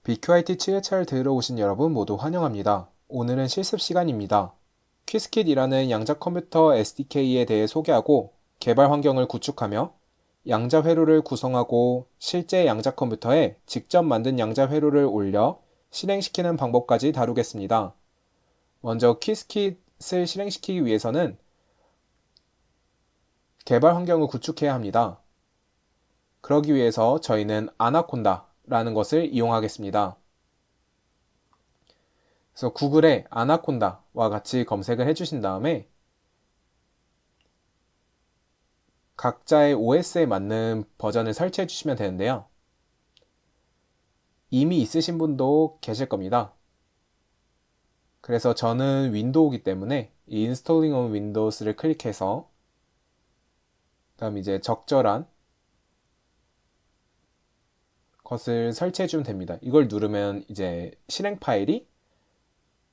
BQIT 7회차를 들으러 오신 여러분 모두 환영합니다. 오늘은 실습 시간입니다. 퀴즈킷이라는 양자 컴퓨터 SDK에 대해 소개하고 개발 환경을 구축하며 양자 회로를 구성하고 실제 양자 컴퓨터에 직접 만든 양자 회로를 올려 실행시키는 방법까지 다루겠습니다. 먼저 퀴즈킷을 실행시키기 위해서는 개발 환경을 구축해야 합니다. 그러기 위해서 저희는 아나콘다라는 것을 이용하겠습니다. 그래서 구글에 아나콘다와 같이 검색을 해주신 다음에 각자의 OS에 맞는 버전을 설치해 주시면 되는데요. 이미 있으신 분도 계실 겁니다. 그래서 저는 윈도우이기 때문에 이 Installing on Windows를 클릭해서 그다음 이제 적절한 것을 설치해 주면 됩니다. 이걸 누르면 이제 실행 파일이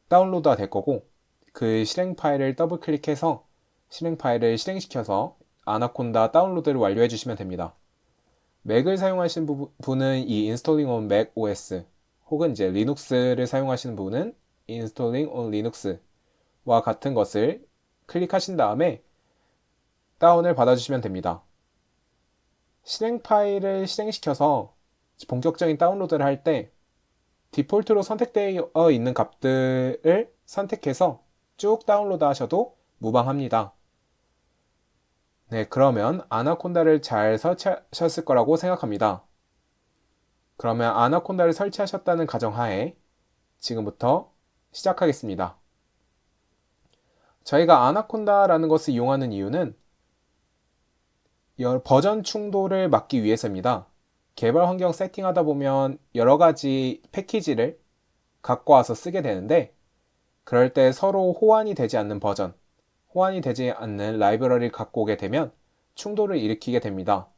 다운로드가 될 거고 그 실행 파일을 더블 클릭해서 실행 파일을 실행시켜서 아나콘다 다운로드를 완료해 주시면 됩니다. 맥을 사용하시는 분은 이 Installing on Mac OS 혹은 이제 리눅스를 사용하시는 분은 Installing on Linux와 같은 것을 클릭하신 다음에 다운을 받아주시면 됩니다. 실행 파일을 실행시켜서 본격적인 다운로드를 할 때 디폴트로 선택되어 있는 값들을 선택해서 쭉 다운로드 하셔도 무방합니다. 네, 그러면 아나콘다를 잘 설치하셨을 거라고 생각합니다. 그러면 아나콘다를 설치하셨다는 가정하에 지금부터 시작하겠습니다. 저희가 아나콘다라는 것을 이용하는 이유는 버전 충돌을 막기 위해서입니다. 개발 환경 세팅하다 보면 여러 가지 패키지를 갖고 와서 쓰게 되는데 그럴 때 서로 호환이 되지 않는 버전, 호환이 되지 않는 라이브러리를 갖고 오게 되면 충돌을 일으키게 됩니다.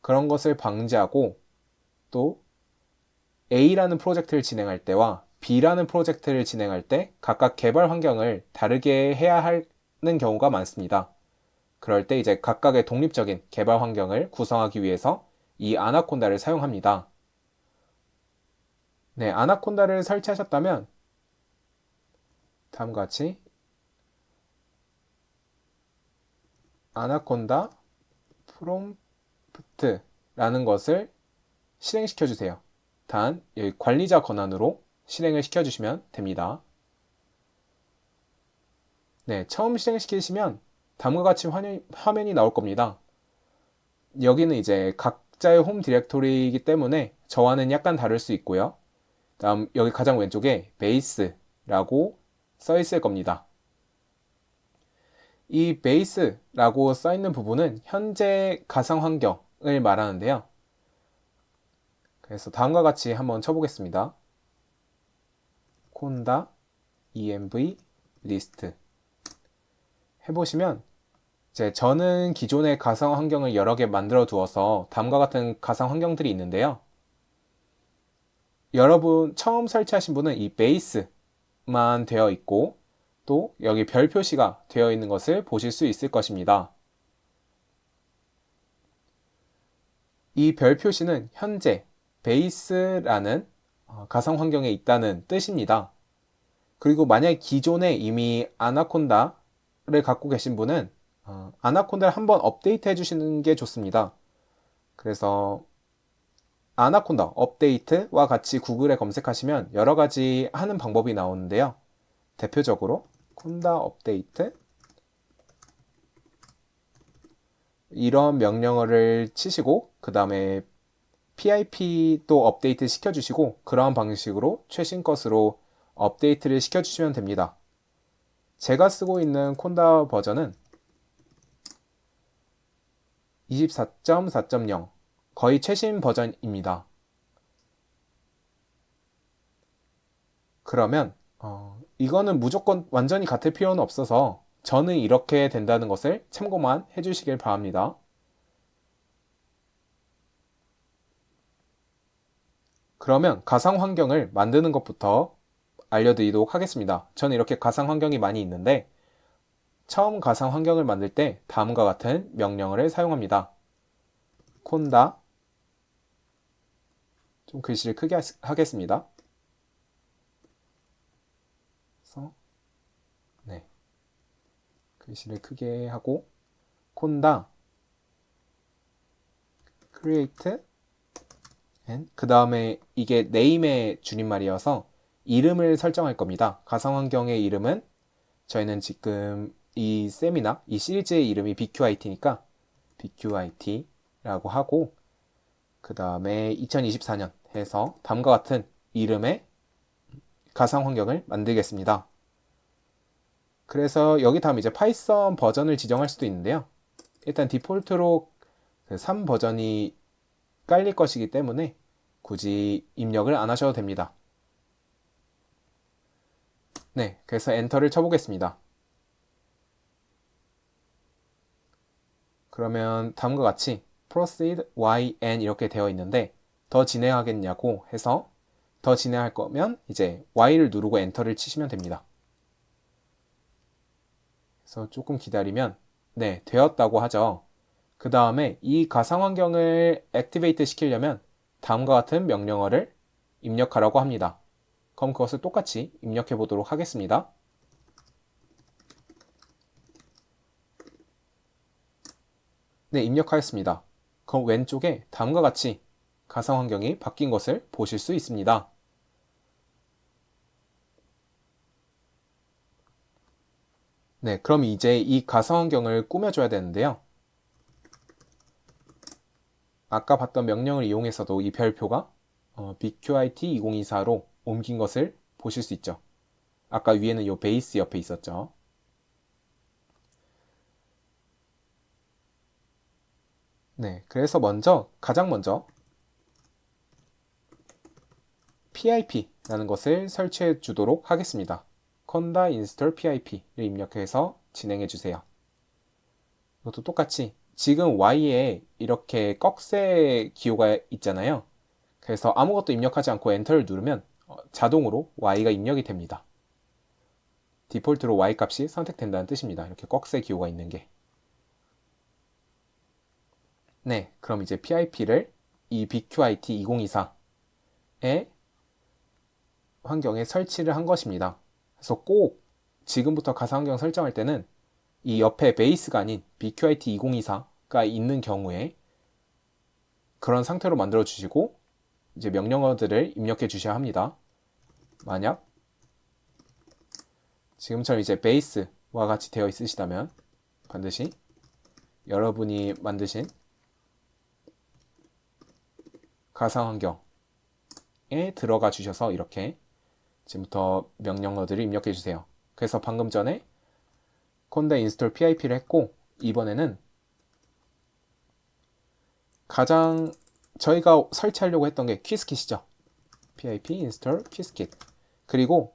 그런 것을 방지하고 또 A라는 프로젝트를 진행할 때와 B라는 프로젝트를 진행할 때 각각 개발 환경을 다르게 해야 하는 경우가 많습니다. 그럴 때 이제 각각의 독립적인 개발 환경을 구성하기 위해서 이 아나콘다를 사용합니다. 네, 아나콘다를 설치하셨다면 다음과 같이 아나콘다 프롬프트라는 것을 실행시켜 주세요. 단 여기 관리자 권한으로 실행을 시켜주시면 됩니다. 네, 처음 실행시키시면 다음과 같이 화면이 나올 겁니다. 여기는 이제 각자의 홈 디렉토리이기 때문에 저와는 약간 다를 수 있고요. 다음 여기 가장 왼쪽에 베이스라고 써 있을 겁니다. 이 베이스라고 써 있는 부분은 현재 가상 환경을 말하는데요. 그래서 다음과 같이 한번 쳐보겠습니다. 콘다 env list 해보시면 이제 저는 기존의 가상 환경을 여러 개 만들어 두어서 다음과 같은 가상 환경들이 있는데요. 여러분 처음 설치하신 분은 이 베이스만 되어 있고 또 여기 별 표시가 되어 있는 것을 보실 수 있을 것입니다. 이 별 표시는 현재 베이스라는 가상 환경에 있다는 뜻입니다. 그리고 만약 기존에 이미 아나콘다를 갖고 계신 분은 아나콘다를 한번 업데이트 해주시는 게 좋습니다. 그래서 아나콘다 업데이트와 같이 구글에 검색하시면 여러 가지 하는 방법이 나오는데요. 대표적으로 콘다 업데이트 이런 명령어를 치시고 그 다음에 PIP도 업데이트 시켜주시고 그러한 방식으로 최신 것으로 업데이트를 시켜주시면 됩니다. 제가 쓰고 있는 콘다 버전은 24.4.0 거의 최신 버전입니다. 그러면 이거는 무조건 완전히 같을 필요는 없어서 저는 이렇게 된다는 것을 참고만 해주시길 바랍니다. 그러면 가상 환경을 만드는 것부터 알려드리도록 하겠습니다. 저는 이렇게 가상 환경이 많이 있는데 처음 가상 환경을 만들 때 다음과 같은 명령어를 사용합니다. 콘다 좀 글씨를 크게 하겠습니다. 그래서 네, 글씨를 크게 하고 콘다 create 그 다음에 이게 네임의 줄임말이어서 이름을 설정할 겁니다. 가상환경의 이름은 저희는 지금 이 세미나, 이 시리즈의 이름이 BQIT니까 BQIT라고 하고 그 다음에 2024년 해서 다음과 같은 이름의 가상환경을 만들겠습니다. 그래서 여기 다음 이제 파이썬 버전을 지정할 수도 있는데요. 일단 디폴트로 그 3 버전이 깔릴 것이기 때문에 굳이 입력을 안 하셔도 됩니다. 네, 그래서 엔터를 쳐보겠습니다. 그러면 다음과 같이 proceed yn 이렇게 되어 있는데 더 진행하겠냐고 해서 더 진행할 거면 이제 y를 누르고 엔터를 치시면 됩니다. 그래서 조금 기다리면 네, 되었다고 하죠. 그 다음에 이 가상환경을 액티베이트 시키려면 다음과 같은 명령어를 입력하라고 합니다. 그럼 그것을 똑같이 입력해 보도록 하겠습니다. 네, 입력하였습니다. 그럼 왼쪽에 다음과 같이 가상환경이 바뀐 것을 보실 수 있습니다. 네, 그럼 이제 이 가상환경을 꾸며줘야 되는데요. 아까 봤던 명령을 이용해서도 이 별표가 BQIT 2024로 옮긴 것을 보실 수 있죠. 아까 위에는 이 베이스 옆에 있었죠. 네, 그래서 가장 먼저 PIP라는 것을 설치해 주도록 하겠습니다. conda install PIP를 입력해서 진행해 주세요. 이것도 똑같이 지금 Y에 이렇게 꺽쇠 기호가 있잖아요. 그래서 아무것도 입력하지 않고 엔터를 누르면 자동으로 Y가 입력이 됩니다. 디폴트로 Y 값이 선택된다는 뜻입니다. 이렇게 꺽쇠 기호가 있는 게. 네, 그럼 이제 PIP를 이 BQIT 2024의 환경에 설치를 한 것입니다. 그래서 꼭 지금부터 가상환경 설정할 때는 이 옆에 베이스가 아닌 BQIT 2024가 있는 경우에 그런 상태로 만들어 주시고 이제 명령어들을 입력해 주셔야 합니다. 만약 지금처럼 이제 베이스와 같이 되어 있으시다면 반드시 여러분이 만드신 가상환경에 들어가 주셔서 이렇게 지금부터 명령어들을 입력해 주세요. 그래서 방금 전에 conda install PIP를 했고 이번에는 가장 저희가 설치하려고 했던 게 quiskit이죠. PIP install quiskit. 그리고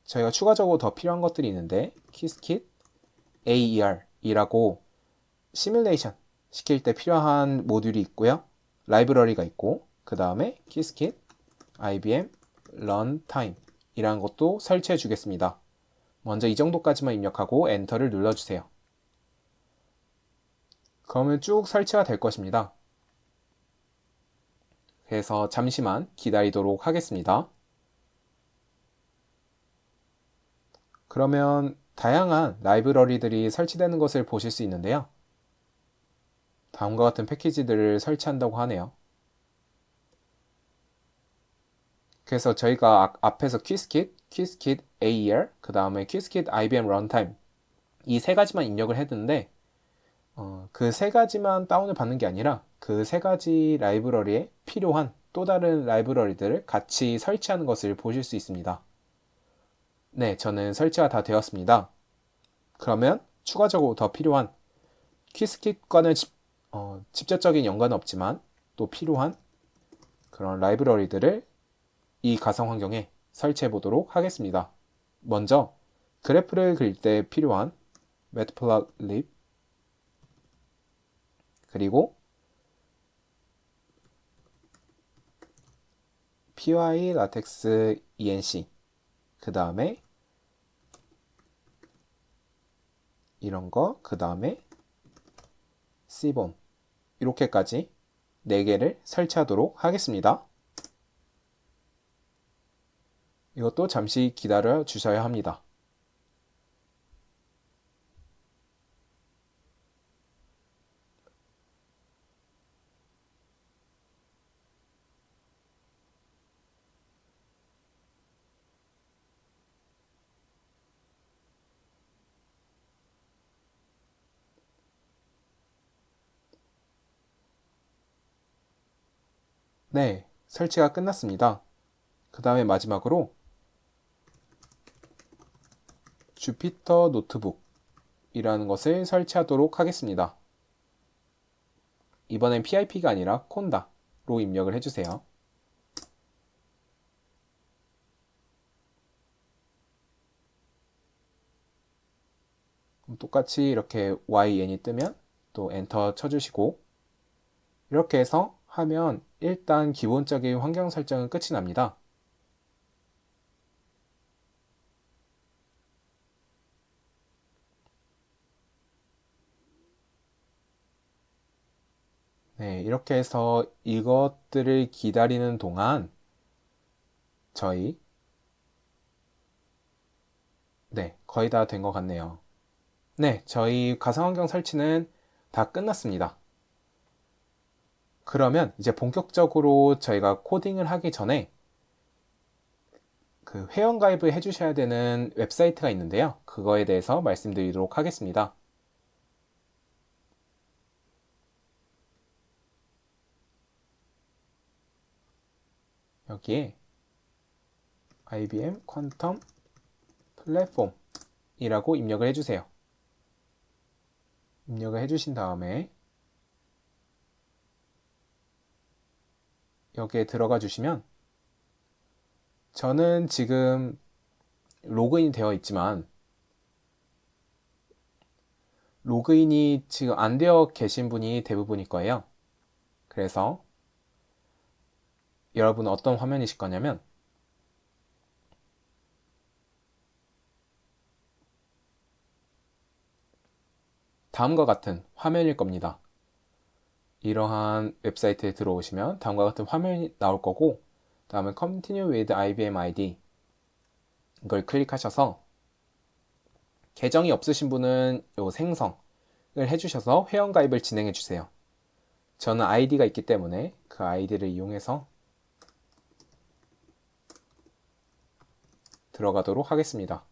저희가 추가적으로 더 필요한 것들이 있는데 quiskit AER이라고 시뮬레이션 시킬 때 필요한 모듈이 있고요. 라이브러리가 있고 그 다음에 quiskit IBM runtime 이라는 것도 설치해 주겠습니다. 먼저 이 정도까지만 입력하고 엔터를 눌러주세요. 그러면 쭉 설치가 될 것입니다. 그래서 잠시만 기다리도록 하겠습니다. 그러면 다양한 라이브러리들이 설치되는 것을 보실 수 있는데요. 다음과 같은 패키지들을 설치한다고 하네요. 그래서 저희가 앞에서 quiskit, quiskit AER, 그 다음에 quiskit IBM runtime 이 세 가지만 입력을 했는데 그 세 가지만 다운을 받는 게 아니라 그 세 가지 라이브러리에 필요한 또 다른 라이브러리들을 같이 설치하는 것을 보실 수 있습니다. 네, 저는 설치가 다 되었습니다. 그러면 추가적으로 더 필요한 quiskit과는 직접적인 연관은 없지만 또 필요한 그런 라이브러리들을 이 가상 환경에 설치해 보도록 하겠습니다. 먼저 그래프를 그릴 때 필요한 matplotlib 그리고 py latex enc 그 다음에 이런 거 그 다음에 cbon 이렇게까지 4개를 설치하도록 하겠습니다. 이것도 잠시 기다려 주셔야 합니다. 네, 설치가 끝났습니다. 그 다음에 마지막으로 주피터 노트북이라는 것을 설치하도록 하겠습니다. 이번엔 PIP가 아니라 콘다로 입력을 해주세요. 똑같이 이렇게 YN이 뜨면 또 엔터 쳐주시고, 이렇게 해서 하면 일단 기본적인 환경 설정은 끝이 납니다. 네, 이렇게 해서 이것들을 기다리는 동안 저희 거의 다 된 것 같네요. 네, 저희 가상환경 설치는 다 끝났습니다. 그러면 이제 본격적으로 저희가 코딩을 하기 전에 그 회원가입을 해주셔야 되는 웹사이트가 있는데요. 그거에 대해서 말씀드리도록 하겠습니다. 여기에 IBM 퀀텀 플랫폼이라고 입력을 해주세요. 입력을 해주신 다음에 여기에 들어가 주시면, 저는 지금 로그인이 되어 있지만 로그인이 지금 안 되어 계신 분이 대부분일 거예요. 그래서 여러분은 어떤 화면이실 거냐면, 다음과 같은 화면일 겁니다. 이러한 웹사이트에 들어오시면 다음과 같은 화면이 나올 거고, 다음에 Continue with IBM ID 이걸 클릭하셔서, 계정이 없으신 분은 요 생성을 해주셔서 회원가입을 진행해 주세요. 저는 아이디가 있기 때문에 그 아이디를 이용해서 들어가도록 하겠습니다.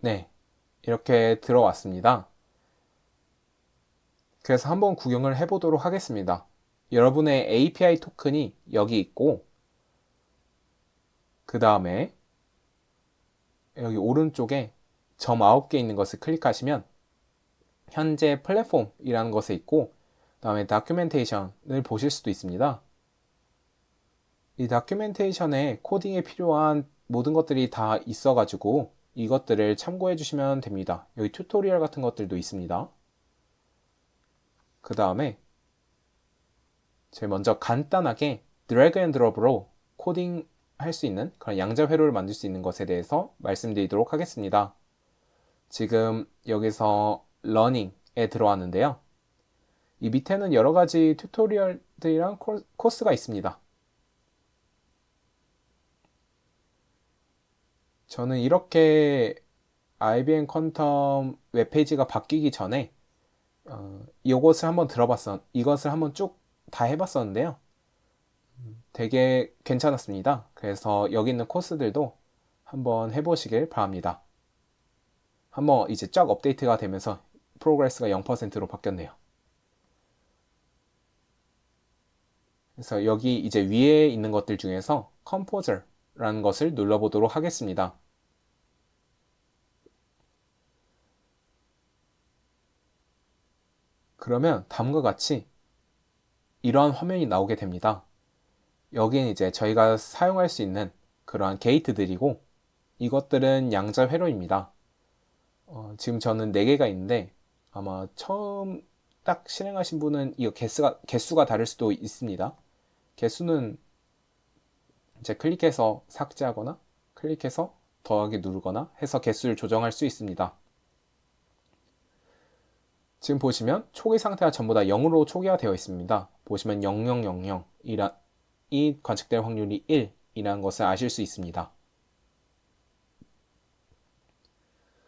네, 이렇게 들어왔습니다. 그래서 한번 구경을 해보도록 하겠습니다. 여러분의 API 토큰이 여기 있고, 그 다음에 여기 오른쪽에 점 9개 있는 것을 클릭하시면 현재 플랫폼이라는 것에 있고, 그 다음에 다큐멘테이션을 보실 수도 있습니다. 이 다큐멘테이션에 코딩에 필요한 모든 것들이 다 있어가지고 이것들을 참고해 주시면 됩니다. 여기 튜토리얼 같은 것들도 있습니다. 그 다음에 제일 먼저 간단하게 드래그 앤 드롭으로 코딩 할 수 있는 그런 양자 회로를 만들 수 있는 것에 대해서 말씀드리도록 하겠습니다. 지금 여기서 러닝에 들어왔는데요. 이 밑에는 여러 가지 튜토리얼들이랑 코스가 있습니다. 저는 이렇게 IBM 퀀텀 웹페이지가 바뀌기 전에 이것을 한번 쭉 다 해봤었는데요. 되게 괜찮았습니다. 그래서 여기 있는 코스들도 한번 해보시길 바랍니다. 한번 이제 쫙 업데이트가 되면서 프로그레스가 0%로 바뀌었네요. 그래서 여기 이제 위에 있는 것들 중에서 컴포저라는 것을 눌러보도록 하겠습니다. 그러면 다음과 같이 이러한 화면이 나오게 됩니다. 여기는 이제 저희가 사용할 수 있는 그러한 게이트들이고, 이것들은 양자 회로입니다. 지금 저는 4개가 있는데 아마 처음 딱 실행하신 분은 이거 개수가 다를 수도 있습니다. 개수는 이제 클릭해서 삭제하거나 클릭해서 더하기 누르거나 해서 개수를 조정할 수 있습니다. 지금 보시면 초기 상태가 전부 다 0으로 초기화되어 있습니다. 보시면 0000이 관측될 확률이 1이라는 것을 아실 수 있습니다.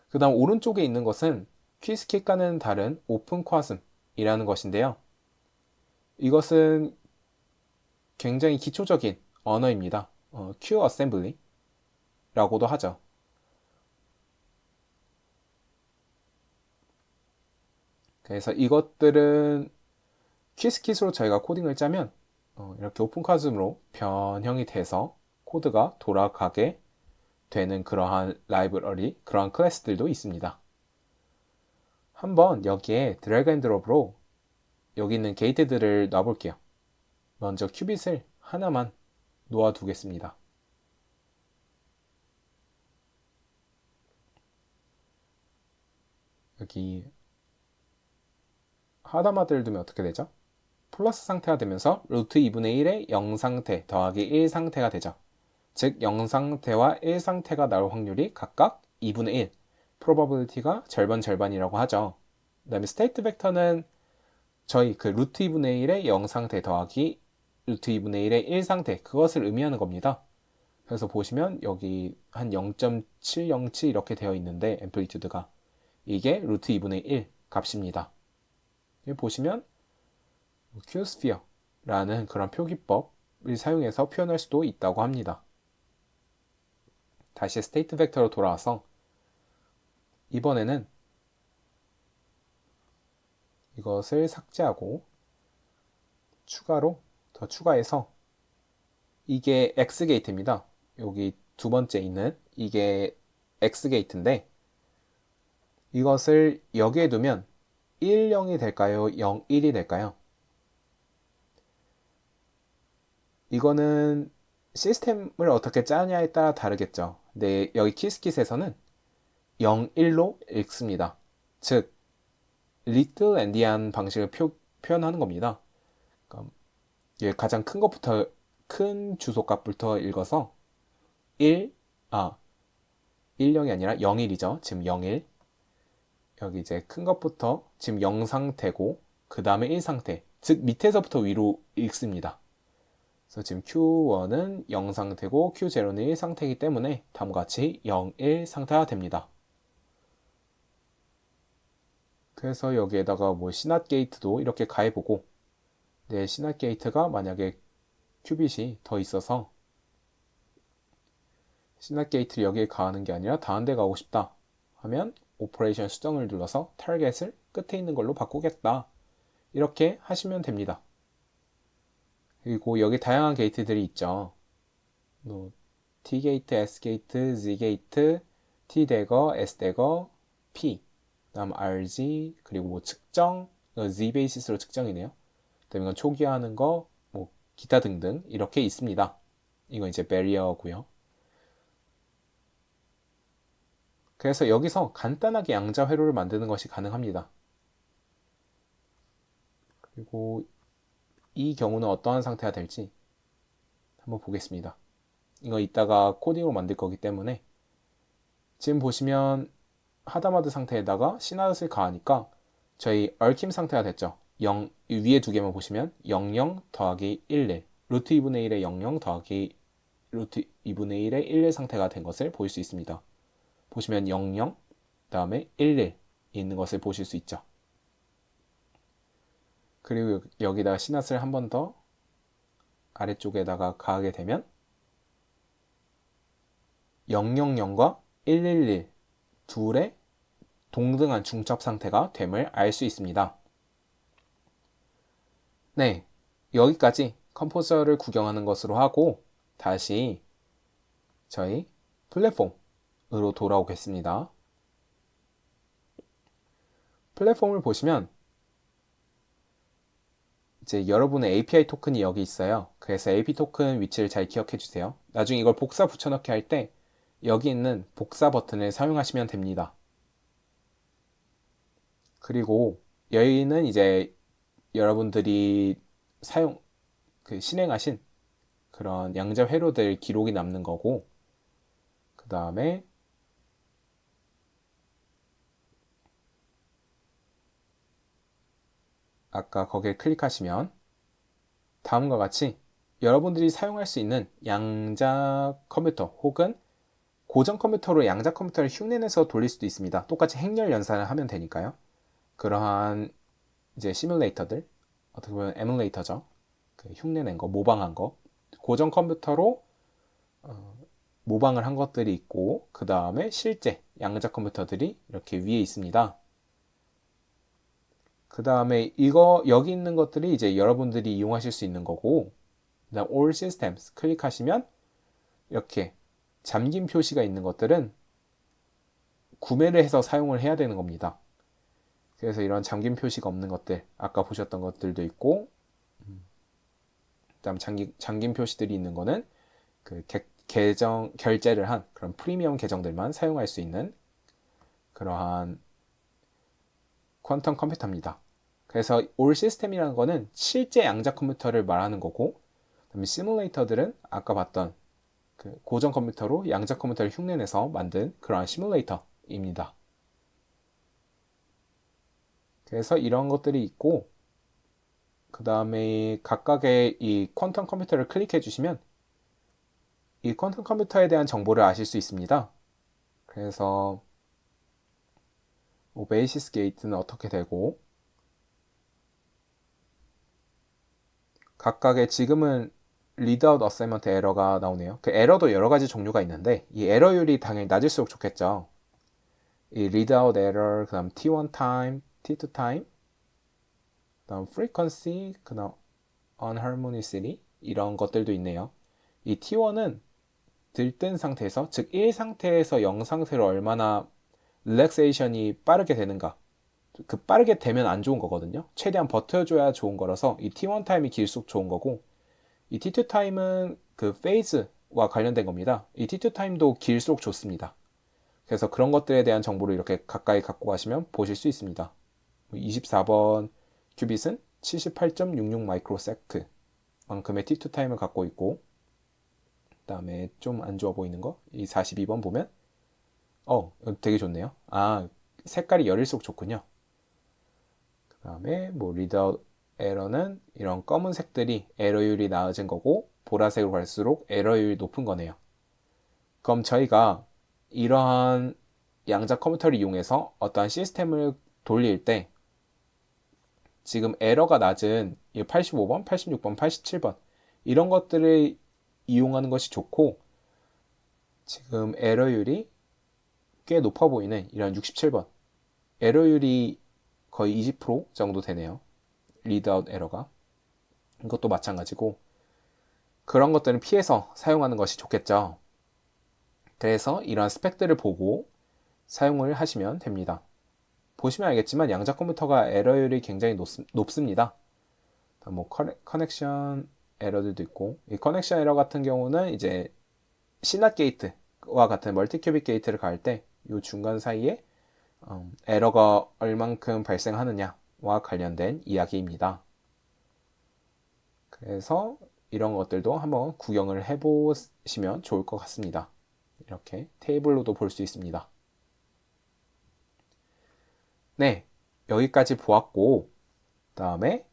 그 다음 오른쪽에 있는 것은 퀴스킷과는 다른 오픈 쿼즘이라는 것인데요. 이것은 굉장히 기초적인 언어입니다. Q 어셈블리라고도 하죠. 그래서 이것들은 퀴스킷으로 저희가 코딩을 짜면 이렇게 오픈 쿼즘으로 변형이 돼서 코드가 돌아가게 되는 그러한 라이브러리, 그러한 클래스들도 있습니다. 한번 여기에 드래그 앤 드롭으로 여기 있는 게이트들을 놔볼게요. 먼저 큐빗을 하나만 놓아두겠습니다. 여기 하다마드를 두면 어떻게 되죠? 플러스 상태가 되면서 루트 2분의 1의 0 상태 더하기 1 상태가 되죠. 즉 0 상태와 1 상태가 나올 확률이 각각 2분의 1, probability가 절반이라고 하죠. 그 다음에 state 벡터는 저희 그 루트 2분의 1의 0 상태 더하기 루트 2분의 1의 1 상태, 그것을 의미하는 겁니다. 그래서 보시면 여기 한 0.707 이렇게 되어 있는데 앰플리튜드가 이게 루트 2분의 1 값입니다. 여기 보시면 Qsphere라는 그런 표기법을 사용해서 표현할 수도 있다고 합니다. 다시 스테이트 벡터로 돌아와서 이번에는 이것을 삭제하고 추가로 더 추가해서 이게 X 게이트입니다. 여기 두 번째 있는 이게 X 게이트인데 이것을 여기에 두면 1, 0이 될까요? 0, 1이 될까요? 이거는 시스템을 어떻게 짜냐에 따라 다르겠죠. 근데 여기 키스킷에서는 0, 1로 읽습니다. 즉 리틀 엔디안 방식을 표현하는 겁니다. 그러니까 가장 큰 것부터 큰 주소값부터 읽어서 1, 0이 아니라 01이죠. 지금 01. 여기 이제 큰 것부터 지금 0 상태고 그 다음에 1 상태. 즉 밑에서부터 위로 읽습니다. 그래서 지금 Q1은 0 상태고 Q0는 1 상태이기 때문에 다음과 같이 0, 1 상태가 됩니다. 그래서 여기에다가 뭐 시낫 게이트도 이렇게 가해보고 내 시낫 게이트가 만약에 큐빗이 더 있어서 시낫 게이트를 여기에 가하는 게 아니라 다른 데 가고 싶다 하면 오퍼레이션 수정을 눌러서 타겟을 끝에 있는 걸로 바꾸겠다. 이렇게 하시면 됩니다. 그리고 여기 다양한 게이트들이 있죠. T게이트, S게이트, Z게이트, T대거, S대거, P, 다음 RG, 그리고 뭐 측정, Z 베이시스로 측정이네요. 그다음에 이건 초기화하는 거, 뭐 기타 등등 이렇게 있습니다. 이건 이제 베리어고요. 그래서 여기서 간단하게 양자 회로를 만드는 것이 가능합니다. 그리고 이 경우는 어떠한 상태가 될지 한번 보겠습니다. 이거 이따가 코딩으로 만들 거기 때문에 지금 보시면 하다마드 상태에다가 시나닷을 가하니까 저희 얽힘 상태가 됐죠. 0, 위에 두 개만 보시면 00 더하기 11 루트 2분의 1의 00 더하기 루트 2분의 1의 11 상태가 된 것을 볼 수 있습니다. 보시면 00 다음에 11이 있는 것을 보실 수 있죠. 그리고 여기다가 시낫을 한 번 더 아래쪽에다가 가하게 되면 000과 111 둘의 동등한 중첩 상태가 됨을 알 수 있습니다. 네, 여기까지 컴포저를 구경하는 것으로 하고 다시 저희 플랫폼으로 돌아오겠습니다. 플랫폼을 보시면 이제 여러분의 API 토큰이 여기 있어요. 그래서 API 토큰 위치를 잘 기억해 주세요. 나중에 이걸 복사 붙여넣기 할 때 여기 있는 복사 버튼을 사용하시면 됩니다. 그리고 여기는 이제 여러분들이 실행하신 그런 양자 회로들 기록이 남는 거고, 그 다음에 아까 거기에 클릭하시면 다음과 같이 여러분들이 사용할 수 있는 양자 컴퓨터 혹은 고정 컴퓨터로 양자 컴퓨터를 흉내내서 돌릴 수도 있습니다. 똑같이 행렬 연산을 하면 되니까요. 그러한 이제 시뮬레이터들, 어떻게 보면 에뮬레이터죠. 그 흉내낸 거, 모방한 거. 고정 컴퓨터로 모방을 한 것들이 있고, 그 다음에 실제 양자 컴퓨터들이 이렇게 위에 있습니다. 그 다음에 여기 있는 것들이 이제 여러분들이 이용하실 수 있는 거고, 그다음 All Systems 클릭하시면 이렇게 잠긴 표시가 있는 것들은 구매를 해서 사용을 해야 되는 겁니다. 그래서 이런 잠긴 표시가 없는 것들, 아까 보셨던 것들도 있고, 그다음 잠긴 표시들이 있는 거는 그 결제를 한 그런 프리미엄 계정들만 사용할 수 있는 그러한 퀀텀 컴퓨터입니다. 그래서 올 시스템이라는 거는 실제 양자 컴퓨터를 말하는 거고, 그다음에 시뮬레이터들은 아까 봤던 그 고정 컴퓨터로 양자 컴퓨터를 흉내내서 만든 그러한 시뮬레이터입니다. 그래서 이런 것들이 있고, 그 다음에 각각의 이 퀀텀 컴퓨터를 클릭해 주시면 이 퀀텀 컴퓨터에 대한 정보를 아실 수 있습니다. 그래서 베이시스 게이트는 어떻게 되고, 각각의 지금은 리드아웃 어사이먼트 에러가 나오네요. 그 에러도 여러 가지 종류가 있는데 이 에러율이 당연히 낮을수록 좋겠죠. 이 리드아웃 에러, 그다음 T1 타임, T2 타임, 그다음 frequency, 그다음 unharmonicity 이런 것들도 있네요. 이 T1은 들뜬 상태에서, 즉 1 상태에서 0 상태로 얼마나 릴렉세이션이 빠르게 되는가. 그 빠르게 되면 안 좋은 거거든요. 최대한 버텨줘야 좋은 거라서 이 T1 타임이 길수록 좋은 거고, 이 T2 타임은 그 페이즈와 관련된 겁니다. 이 T2 타임도 길수록 좋습니다. 그래서 그런 것들에 대한 정보를 이렇게 가까이 갖고 가시면 보실 수 있습니다. 24번 큐빗은 78.66 마이크로세크 만큼의 T2 타임을 갖고 있고, 그 다음에 좀 안 좋아 보이는 거, 이 42번 보면 되게 좋네요. 색깔이 여릴수록 좋군요. 그 다음에 리드아웃 에러는 이런 검은색들이 에러율이 낮은 거고, 보라색으로 갈수록 에러율이 높은 거네요. 그럼 저희가 이러한 양자 컴퓨터를 이용해서 어떠한 시스템을 돌릴 때 지금 에러가 낮은 85번, 86번, 87번 이런 것들을 이용하는 것이 좋고, 지금 에러율이 꽤 높아 보이는 이런 67번 에러율이 거의 20% 정도 되네요. 리드아웃 에러가. 이것도 마찬가지고, 그런 것들은 피해서 사용하는 것이 좋겠죠. 그래서 이러한 스펙들을 보고 사용을 하시면 됩니다. 보시면 알겠지만 양자 컴퓨터가 에러율이 굉장히 높습니다. 커넥션 에러들도 있고, 이 커넥션 에러 같은 경우는 이제 CNOT 게이트와 같은 멀티큐빅 게이트를 갈 때 이 중간 사이에 에러가 얼만큼 발생하느냐와 관련된 이야기입니다. 그래서 이런 것들도 한번 구경을 해보시면 좋을 것 같습니다. 이렇게 테이블로도 볼 수 있습니다. 네, 여기까지 보았고, 다음에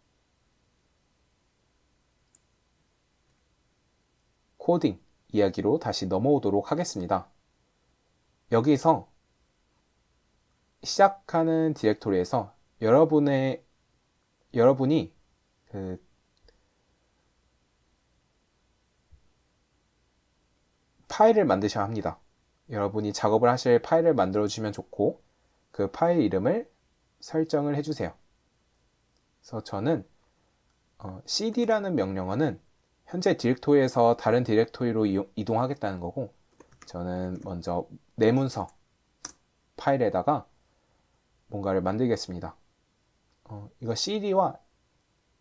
코딩 이야기로 다시 넘어오도록 하겠습니다. 여기서 시작하는 디렉토리에서 여러분이 그 파일을 만드셔야 합니다. 여러분이 작업을 하실 파일을 만들어 주시면 좋고, 그 파일 이름을 설정을 해주세요. 그래서 저는 cd라는 명령어는 현재 디렉토리에서 다른 디렉토리로 이동하겠다는 거고, 저는 먼저 내 문서 파일에다가 뭔가를 만들겠습니다. 이거 cd와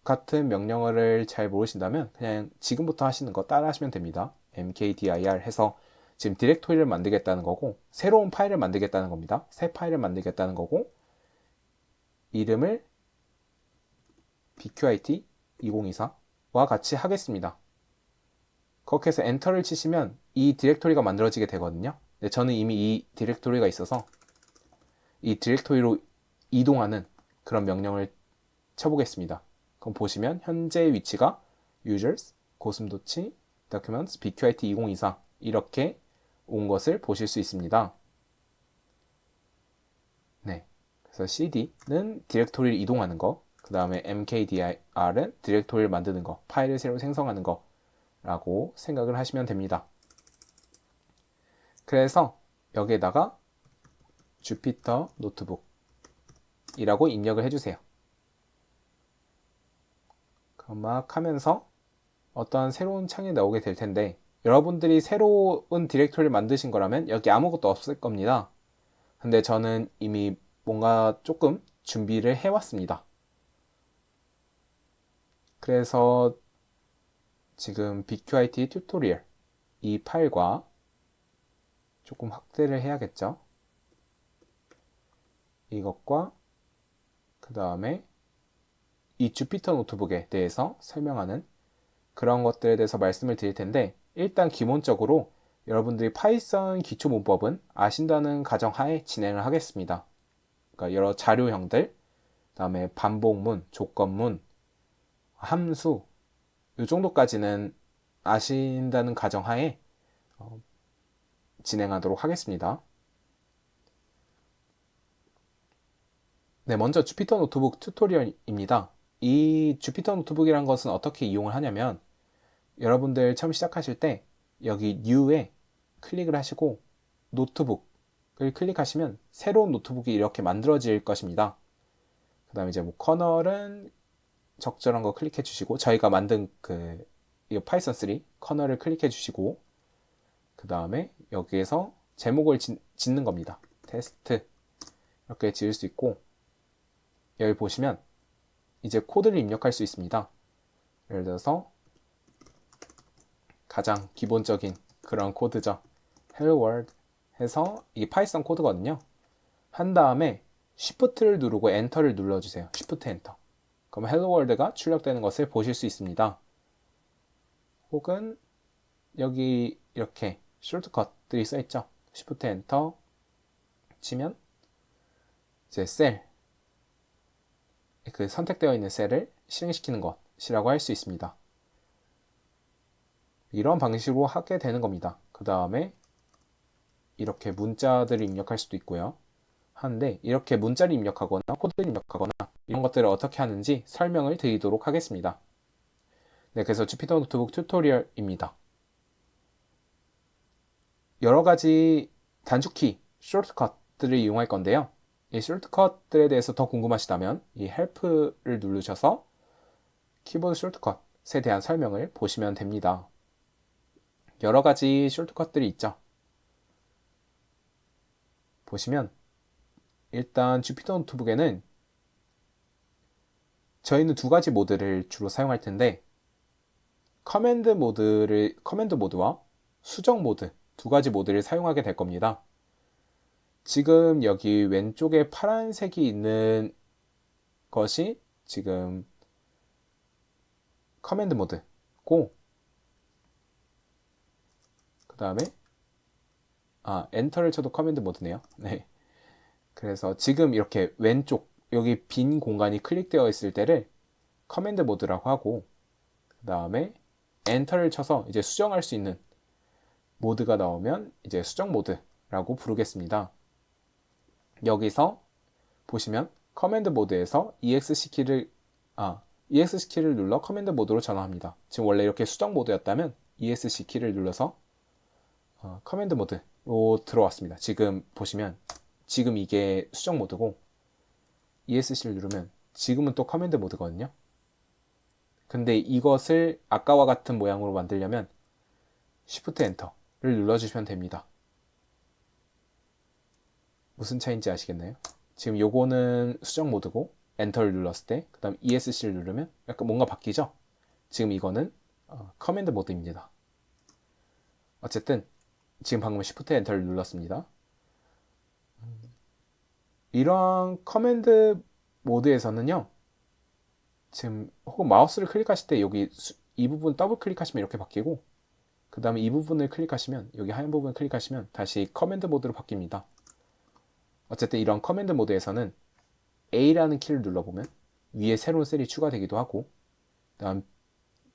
같은 명령어를 잘 모르신다면 그냥 지금부터 하시는 거 따라 하시면 됩니다. mkdir 해서 지금 디렉토리를 만들겠다는 거고, 새로운 파일을 만들겠다는 겁니다. 새 파일을 만들겠다는 거고, 이름을 BQIT 2024와 같이 하겠습니다. 그렇게 해서 엔터를 치시면 이 디렉토리가 만들어지게 되거든요. 네, 저는 이미 이 디렉토리가 있어서 이 디렉토리로 이동하는 그런 명령을 쳐보겠습니다. 그럼 보시면 현재 위치가 users, 고슴도치, documents, bqit 2024 이렇게 온 것을 보실 수 있습니다. 네, 그래서 cd는 디렉토리를 이동하는 거, 그 다음에 mkdir은 디렉토리를 만드는 거, 파일을 새로 생성하는 거라고 생각을 하시면 됩니다. 그래서 여기에다가 주피터 노트북이라고 입력을 해주세요. 그럼 막 하면서 어떤 새로운 창이 나오게 될 텐데, 여러분들이 새로운 디렉토리를 만드신 거라면 여기 아무것도 없을 겁니다. 근데 저는 이미 뭔가 조금 준비를 해왔습니다. 그래서 지금 BQIT 튜토리얼 이 파일과 조금 확대를 해야겠죠. 이것과 그 다음에 이 주피터 노트북에 대해서 설명하는 그런 것들에 대해서 말씀을 드릴 텐데, 일단 기본적으로 여러분들이 파이썬 기초 문법은 아신다는 가정하에 진행을 하겠습니다. 그러니까 여러 자료형들, 그 다음에 반복문, 조건문, 함수 이 정도까지는 아신다는 가정하에 진행하도록 하겠습니다. 네, 먼저 주피터 노트북 튜토리얼입니다. 이 주피터 노트북이란 것은 어떻게 이용을 하냐면, 여러분들 처음 시작하실 때 여기 New에 클릭을 하시고 노트북을 클릭하시면 새로운 노트북이 이렇게 만들어질 것입니다. 그 다음에 이제 뭐 커널은 적절한 거 클릭해 주시고, 저희가 만든 이 파이썬 3 커널을 클릭해 주시고, 그 다음에 여기에서 제목을 짓는 겁니다. 테스트 이렇게 지을 수 있고, 여기 보시면 이제 코드를 입력할 수 있습니다. 예를 들어서 가장 기본적인 그런 코드죠. Hello World 해서 이게 파이썬 코드거든요. 한 다음에 Shift를 누르고 엔터를 눌러주세요. Shift 엔터. 그럼 Hello World가 출력되는 것을 보실 수 있습니다. 혹은 여기 이렇게 숏컷들이 써있죠. Shift 엔터 치면 이제 셀, 그 선택되어 있는 셀을 실행시키는 것이라고 할 수 있습니다. 이런 방식으로 하게 되는 겁니다. 그 다음에 이렇게 문자들을 입력할 수도 있고요. 하는데, 이렇게 문자를 입력하거나 코드를 입력하거나 이런 것들을 어떻게 하는지 설명을 드리도록 하겠습니다. 네, 그래서 주피터 노트북 튜토리얼입니다. 여러 가지 단축키, 숏컷들을 이용할 건데요. 이 숏컷들에 대해서 더 궁금하시다면 이 헬프를 누르셔서 키보드 숏컷에 대한 설명을 보시면 됩니다. 여러 가지 숏컷들이 있죠. 보시면 일단 주피터 노트북에는 저희는 두 가지 모드를 주로 사용할 텐데, 커맨드 모드와 수정 모드 두 가지 모드를 사용하게 될 겁니다. 지금 여기 왼쪽에 파란색이 있는 것이 지금 커맨드 모드고, 그 다음에 엔터를 쳐도 커맨드 모드네요. 네. 그래서 지금 이렇게 왼쪽 여기 빈 공간이 클릭되어 있을 때를 커맨드 모드라고 하고, 그 다음에 엔터를 쳐서 이제 수정할 수 있는 모드가 나오면 이제 수정 모드라고 부르겠습니다. 여기서 보시면 커맨드 모드에서 EXC 키를 눌러 커맨드 모드로 전환합니다. 지금 원래 이렇게 수정 모드였다면 ESC 키를 눌러서 커맨드 모드로 들어왔습니다. 지금 보시면 지금 이게 수정 모드고, ESC를 누르면 지금은 또 커맨드 모드거든요. 근데 이것을 아까와 같은 모양으로 만들려면 Shift 엔터를 눌러주시면 됩니다. 무슨 차이인지 아시겠나요? 지금 요거는 수정 모드고 엔터를 눌렀을 때, 그 다음 ESC를 누르면 약간 뭔가 바뀌죠? 지금 이거는 커맨드 모드입니다. 어쨌든 지금 방금 Shift 엔터를 눌렀습니다. 이러한 커맨드 모드에서는요, 지금 혹은 마우스를 클릭하실 때 여기 이 부분 더블 클릭하시면 이렇게 바뀌고, 그 다음에 이 부분을 클릭하시면, 여기 하얀 부분을 클릭하시면 다시 커맨드 모드로 바뀝니다. 어쨌든 이런 커맨드 모드에서는 A라는 키를 눌러보면 위에 새로운 셀이 추가되기도 하고, 그다음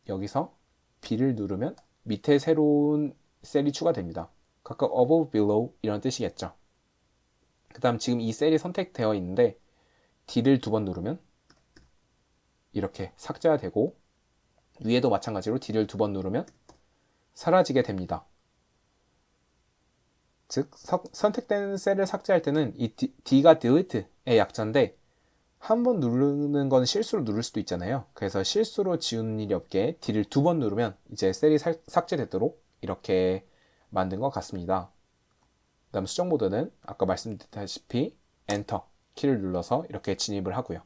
여기서 B를 누르면 밑에 새로운 셀이 추가됩니다. 각각 above, below 이런 뜻이겠죠. 그 다음 지금 이 셀이 선택되어 있는데 D를 2번 누르면 이렇게 삭제가 되고, 위에도 마찬가지로 D를 2번 누르면 사라지게 됩니다. 즉 선택된 셀을 삭제할 때는 이 D가 delete의 약자인데 한 번 누르는 건 실수로 누를 수도 있잖아요. 그래서 실수로 지우는 일이 없게 D를 2번 누르면 이제 셀이 삭제되도록 이렇게 만든 것 같습니다. 그 다음 수정 모드는 아까 말씀드렸다시피 엔터 키를 눌러서 이렇게 진입을 하고요.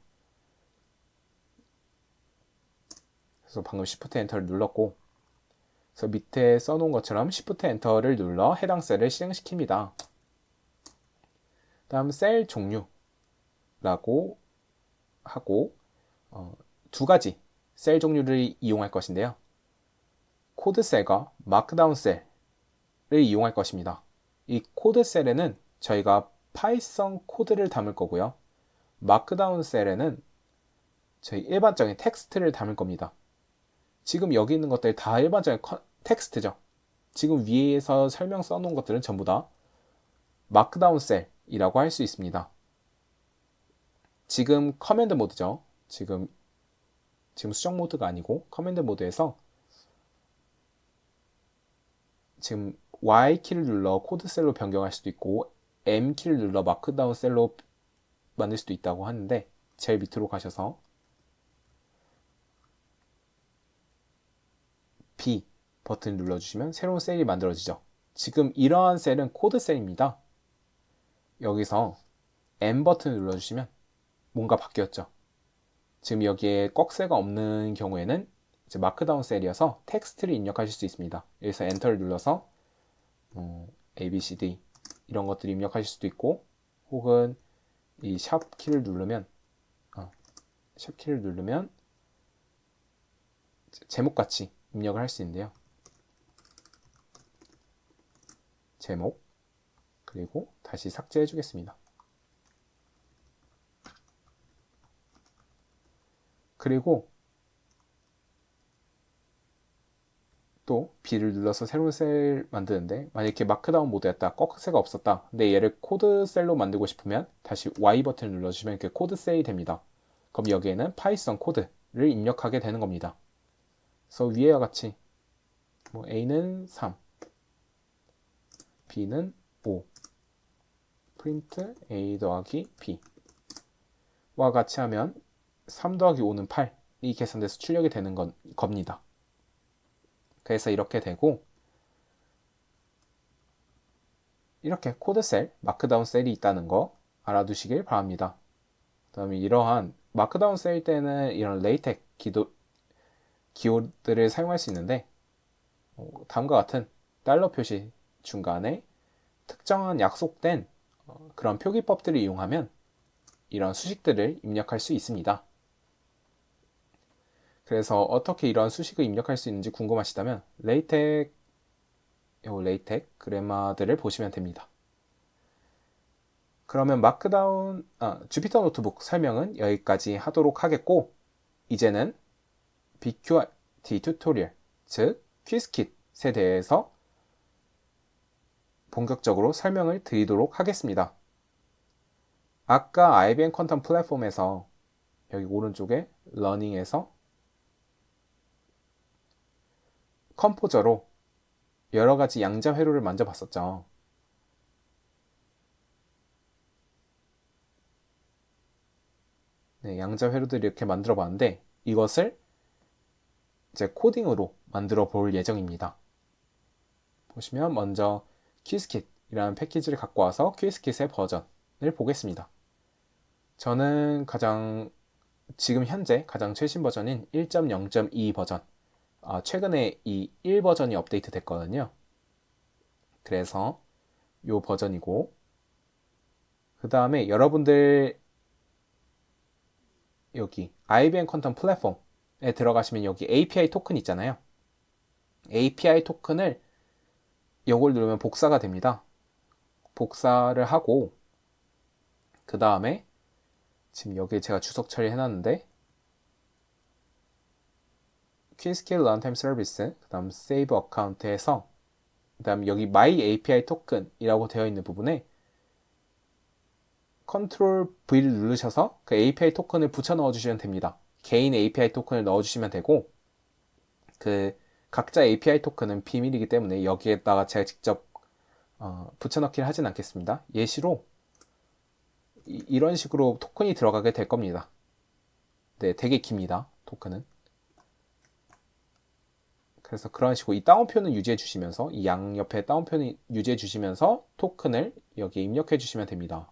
그래서 방금 Shift 엔터를 눌렀고, 그래서 밑에 써놓은 것처럼 Shift 엔터를 눌러 해당 셀을 실행시킵니다. 다음 셀 종류라고 하고 두 가지 셀 종류를 이용할 것인데요. 코드 셀과 마크다운 셀을 이용할 것입니다. 이 코드 셀에는 저희가 파이썬 코드를 담을 거고요. 마크다운 셀에는 저희 일반적인 텍스트를 담을 겁니다. 지금 여기 있는 것들 다 일반적인 텍스트죠. 지금 위에서 설명 써놓은 것들은 전부 다 마크다운 셀이라고 할 수 있습니다. 지금 커맨드 모드죠. 지금 수정 모드가 아니고 커맨드 모드에서 지금 Y키를 눌러 코드 셀로 변경할 수도 있고 M키를 눌러 마크다운 셀로 만들 수도 있다고 하는데, 제일 밑으로 가셔서 B 버튼 눌러주시면 새로운 셀이 만들어지죠. 지금 이러한 셀은 코드 셀입니다. 여기서 M 버튼 눌러주시면 뭔가 바뀌었죠. 지금 여기에 꺽쇠가 없는 경우에는 이제 마크다운 셀이어서 텍스트를 입력하실 수 있습니다. 여기서 엔터를 눌러서 A, B, C, D 이런 것들을 입력하실 수도 있고, 혹은 이 샵 키를 누르면 제목같이 입력을 할 수 있는데요. 제목, 그리고 다시 삭제해 주겠습니다. 그리고 또 B를 눌러서 새로운 셀 만드는데, 만약에 마크다운 모드였다, 꺽쇠가 없었다, 근데 얘를 코드 셀로 만들고 싶으면 다시 Y 버튼을 눌러주시면 이렇게 코드 셀이 됩니다. 그럼 여기에는 파이썬 코드를 입력하게 되는 겁니다. 그래서 위에와 같이 A는 3, B는 5, 프린트 A 더하기 B와 같이 하면 3 더하기 5는 8이 계산돼서 출력이 되는 겁니다. 그래서 이렇게 되고, 이렇게 코드셀, 마크다운 셀이 있다는 거 알아두시길 바랍니다. 그 다음에 이러한 마크다운 셀 때는 이런 레이텍 기호들을 사용할 수 있는데, 다음과 같은 달러 표시 중간에 특정한 약속된 그런 표기법들을 이용하면 이런 수식들을 입력할 수 있습니다. 그래서 어떻게 이런 수식을 입력할 수 있는지 궁금하시다면 레이텍 그래마들을 보시면 됩니다. 그러면 주피터 노트북 설명은 여기까지 하도록 하겠고, 이제는 BQRT 튜토리얼, 즉 퀴즈킷에 대해서 본격적으로 설명을 드리도록 하겠습니다. 아까 IBM 퀀텀 플랫폼에서 여기 오른쪽에 러닝에서 컴포저로 여러 가지 양자 회로를 만져봤었죠. 네, 양자 회로들을 이렇게 만들어 봤는데, 이것을 이제 코딩으로 만들어 볼 예정입니다. 보시면 먼저 퀴즈킷이라는 패키지를 갖고 와서 퀴즈킷의 버전을 보겠습니다. 저는 지금 현재 가장 최신 버전인 1.0.2 버전, 최근에 이 1 버전이 업데이트 됐거든요. 그래서 이 버전이고, 그 다음에 여러분들 여기 IBM 퀀텀 플랫폼에 들어가시면 여기 API 토큰 있잖아요. API 토큰을 이걸 누르면 복사가 됩니다. 복사를 하고 그 다음에 지금 여기 제가 주석 처리해놨는데 Quickscale Runtime Service 그 다음 Save Account에서 그 다음 여기 My API 토큰이라고 되어 있는 부분에 Ctrl V를 누르셔서 그 API 토큰을 붙여 넣어주시면 됩니다. 개인 API 토큰을 넣어주시면 되고 그 각자 API 토큰은 비밀이기 때문에 여기에다가 제가 직접 붙여넣기를 하진 않겠습니다. 예시로 이런 식으로 토큰이 들어가게 될 겁니다. 네, 되게 깁니다. 토큰은. 그래서 그런 식으로 이 따옴표는 유지해 주시면서 이 양옆에 따옴표는 유지해 주시면서 토큰을 여기에 입력해 주시면 됩니다.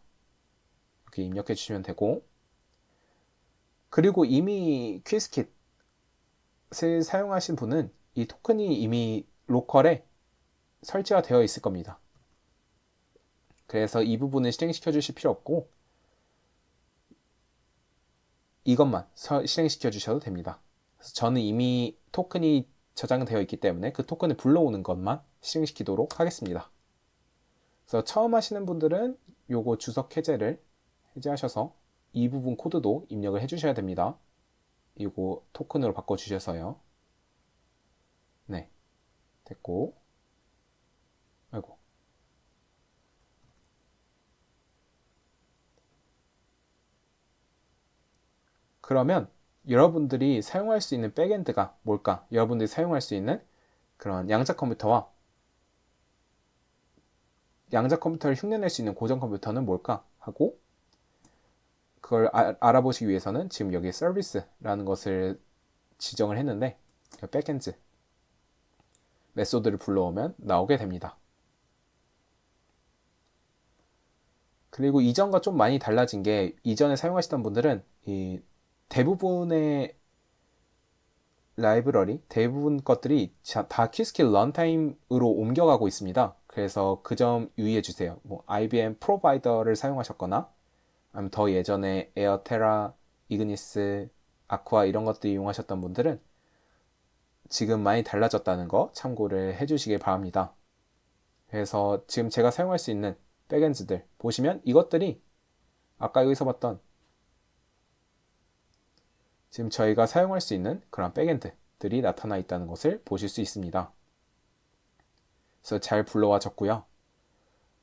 이렇게 입력해 주시면 되고 그리고 이미 퀴즈킷을 사용하신 분은 이 토큰이 이미 로컬에 설치가 되어 있을 겁니다. 그래서 이 부분은 실행시켜 주실 필요 없고 이것만 실행시켜 주셔도 됩니다. 그래서 저는 이미 토큰이 저장되어 있기 때문에 그 토큰을 불러오는 것만 실행시키도록 하겠습니다. 그래서 처음 하시는 분들은 요거 주석 해제를 해제하셔서 이 부분 코드도 입력을 해주셔야 됩니다. 이거 토큰으로 바꿔주셔서요. 네, 됐고, 아이고. 그러면 여러분들이 사용할 수 있는 백엔드가 뭘까? 여러분들이 사용할 수 있는 그런 양자 컴퓨터와 양자 컴퓨터를 흉내낼 수 있는 고전 컴퓨터는 뭘까? 하고 그걸 알아보시기 위해서는 지금 여기 서비스라는 것을 지정을 했는데 백엔드 메소드를 불러오면 나오게 됩니다. 그리고 이전과 좀 많이 달라진 게 이전에 사용하시던 분들은 이 대부분의 라이브러리, 대부분 것들이 다 퀴스킬 런타임으로 옮겨가고 있습니다. 그래서 그 점 유의해 주세요. 뭐 IBM 프로바이더를 사용하셨거나 아니면 더 예전에 에어테라, 이그니스, 아쿠아 이런 것들 이용하셨던 분들은 지금 많이 달라졌다는 거 참고를 해주시길 바랍니다. 그래서 지금 제가 사용할 수 있는 백엔드들 보시면 이것들이 아까 여기서 봤던 지금 저희가 사용할 수 있는 그런 백엔드들이 나타나 있다는 것을 보실 수 있습니다. 그래서 잘 불러와졌고요.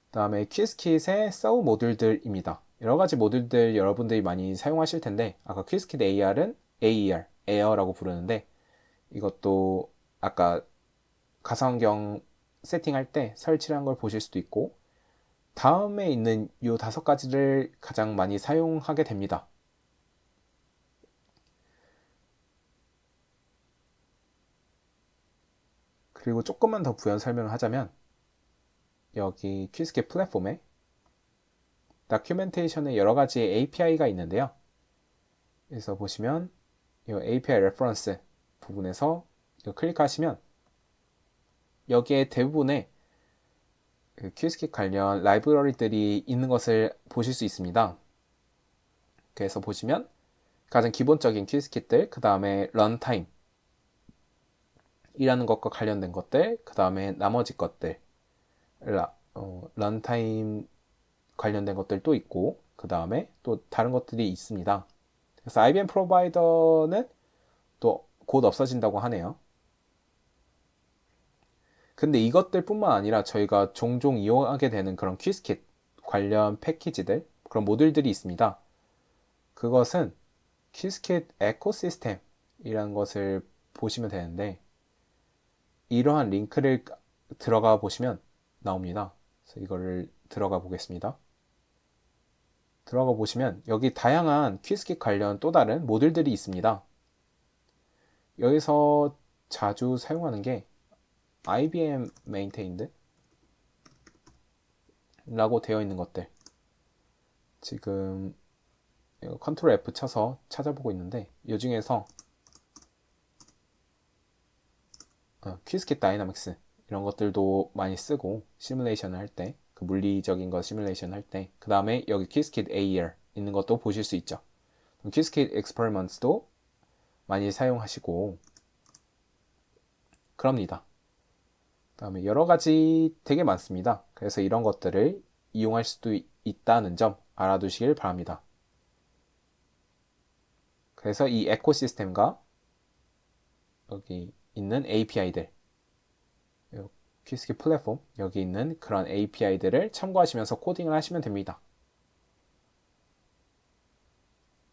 그 다음에 퀴즈킷의 서브 모듈들입니다. 여러 가지 모듈들 여러분들이 많이 사용하실 텐데 아까 퀴즈킷 AR은 AER, 에어라고 부르는데 이것도 아까 가상환경 세팅할 때 설치를 한 걸 보실 수도 있고 다음에 있는 이 5가지를 가장 많이 사용하게 됩니다. 그리고 조금만 더 부연 설명을 하자면 여기 퀴즈킷 플랫폼에 다큐멘테이션에 여러 가지 API가 있는데요. 그래서 보시면 이 API 레퍼런스 부분에서 클릭하시면 여기에 대부분의 그 퀴즈킷 관련 라이브러리들이 있는 것을 보실 수 있습니다. 그래서 보시면 가장 기본적인 퀴즈킷들, 그 다음에 런타임 이라는 것과 관련된 것들, 그 다음에 나머지 것들, 런타임 관련된 것들도 있고, 그 다음에 또 다른 것들이 있습니다. 그래서 IBM 프로바이더는 또 곧 없어진다고 하네요. 근데 이것들 뿐만 아니라 저희가 종종 이용하게 되는 그런 퀴즈킷 관련 패키지들, 그런 모듈들이 있습니다. 그것은 퀴즈킷 에코시스템이라는 것을 보시면 되는데, 이러한 링크를 들어가 보시면 나옵니다. 그래서 이거를 들어가 보겠습니다. 들어가 보시면 여기 다양한 퀴즈킷 관련 또 다른 모듈들이 있습니다. 여기서 자주 사용하는 게 IBM maintained 라고 되어 있는 것들 지금 컨트롤 F 쳐서 찾아보고 있는데 이 중에서 퀴즈킷 다이나믹스 이런 것들도 많이 쓰고 시뮬레이션을 할 때 그 물리적인 거 시뮬레이션 할 때 그 다음에 여기 퀴즈킷 AR 있는 것도 보실 수 있죠. 퀴즈킷 expeри먼트도 많이 사용하시고 그럽니다. 그다음에 여러 가지 되게 많습니다. 그래서 이런 것들을 이용할 수도 있다는 점 알아두시길 바랍니다. 그래서 이 에코시스템과 여기 있는 API들, 퀴즈킷 플랫폼 여기 있는 그런 API들을 참고하시면서 코딩을 하시면 됩니다.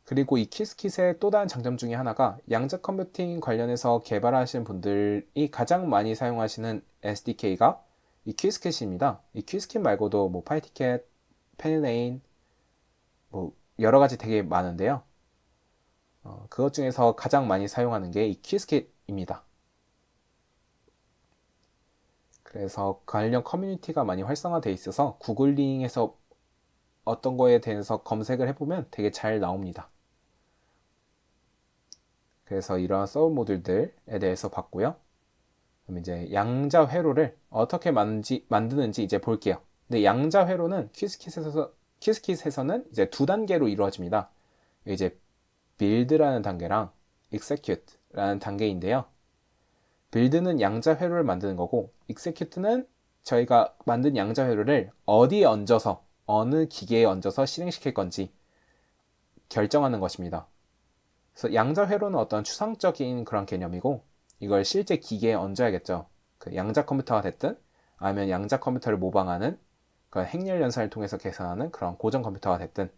그리고 이 퀴즈킷의 또 다른 장점 중에 하나가 양자 컴퓨팅 관련해서 개발하시는 분들이 가장 많이 사용하시는 SDK가 이 퀴즈킷입니다. 이 퀴즈킷 말고도 뭐 파이티켓, 페닐레인, 뭐 여러 가지 되게 많은데요. 그것 중에서 가장 많이 사용하는 게 이 퀴즈킷입니다. 그래서 관련 커뮤니티가 많이 활성화되어 있어서 구글링에서 어떤 거에 대해서 검색을 해보면 되게 잘 나옵니다. 그래서 이러한 서브 모듈들에 대해서 봤고요. 그럼 이제 양자 회로를 어떻게 만드는지 이제 볼게요. 근데 양자 회로는 퀴즈킷에서는 이제 두 단계로 이루어집니다. 이제 build라는 단계랑 execute라는 단계인데요. build는 양자 회로를 만드는 거고 execute는 저희가 만든 양자 회로를 어디에 얹어서 어느 기계에 얹어서 실행시킬 건지 결정하는 것입니다. 그래서 양자 회로는 어떤 추상적인 그런 개념이고 이걸 실제 기계에 얹어야겠죠. 그 양자 컴퓨터가 됐든 아니면 양자 컴퓨터를 모방하는 그런 행렬 연산을 통해서 계산하는 그런 고정 컴퓨터가 됐든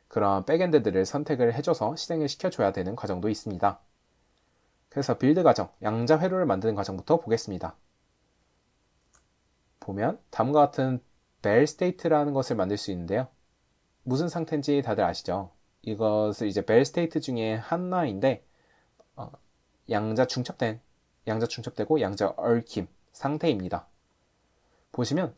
그런 백엔드들을 선택을 해줘서 실행을 시켜줘야 되는 과정도 있습니다. 그래서 빌드 과정, 양자 회로를 만드는 과정부터 보겠습니다. 보면 다음과 같은 벨 스테이트라는 것을 만들 수 있는데요. 무슨 상태인지 다들 아시죠? 이것을 이제 벨 스테이트 중에 하나인데 양자 중첩되고 양자 얽힘 상태입니다. 보시면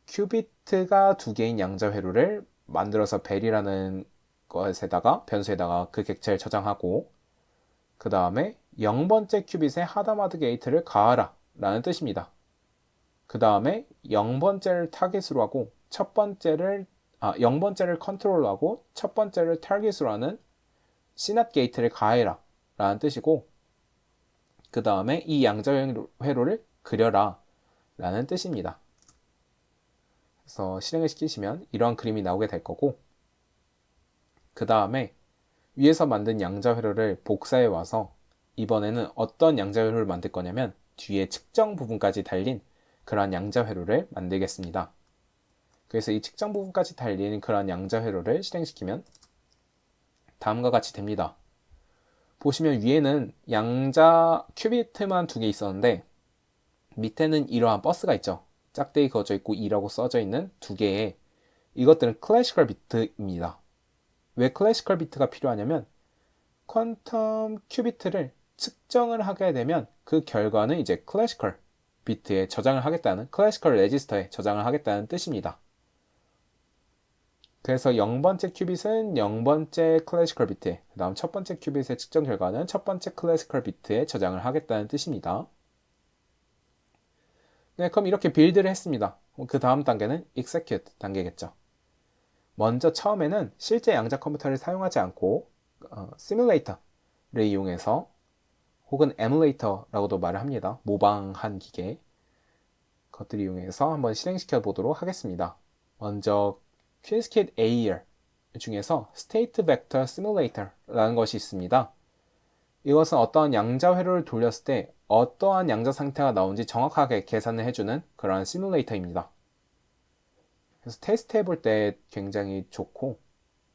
큐비트가 두 개인 양자 회로를 만들어서 벨이라는 것에다가 변수에다가 그 객체를 저장하고 그 다음에 0번째 큐빗에 하다마드 게이트를 가하라 라는 뜻입니다. 그 다음에 0번째를 타겟으로 하고 0번째를 컨트롤로 하고 첫 번째를 타겟으로 하는 CNOT 게이트를 가해라 라는 뜻이고 그 다음에 이 양자 회로를 그려라 라는 뜻입니다. 그래서 실행을 시키시면 이러한 그림이 나오게 될 거고 그 다음에 위에서 만든 양자 회로를 복사해 와서 이번에는 어떤 양자 회로를 만들 거냐면 뒤에 측정 부분까지 달린 그런 양자 회로를 만들겠습니다. 그래서 이 측정 부분까지 달린 그런 양자 회로를 실행시키면 다음과 같이 됩니다. 보시면 위에는 양자 큐비트만 두 개 있었는데 밑에는 이러한 버스가 있죠. 짝대기 그어져 있고 2라고 써져 있는 두 개의 이것들은 클래시컬 비트입니다. 왜 클래시컬 비트가 필요하냐면 퀀텀 큐비트를 측정을 하게 되면 그 결과는 이제 클래시컬 비트에 저장을 하겠다는 클래시컬 레지스터에 저장을 하겠다는 뜻입니다. 그래서 0번째 큐빗은 0번째 클래시컬 비트에 그 다음 첫 번째 큐빗의 측정 결과는 첫 번째 클래시컬 비트에 저장을 하겠다는 뜻입니다. 네, 그럼 이렇게 빌드를 했습니다. 그 다음 단계는 execute 단계겠죠. 먼저 처음에는 실제 양자 컴퓨터를 사용하지 않고 시뮬레이터를 이용해서 혹은 에뮬레이터라고도 말을 합니다. 모방한 기계 그것들을 이용해서 한번 실행시켜 보도록 하겠습니다. 먼저 퀴즈킷 AER 중에서 State Vector Simulator라는 것이 있습니다. 이것은 어떠한 양자 회로를 돌렸을 때 어떠한 양자 상태가 나오는지 정확하게 계산을 해주는 그런 시뮬레이터입니다. 그래서 테스트 해볼 때 굉장히 좋고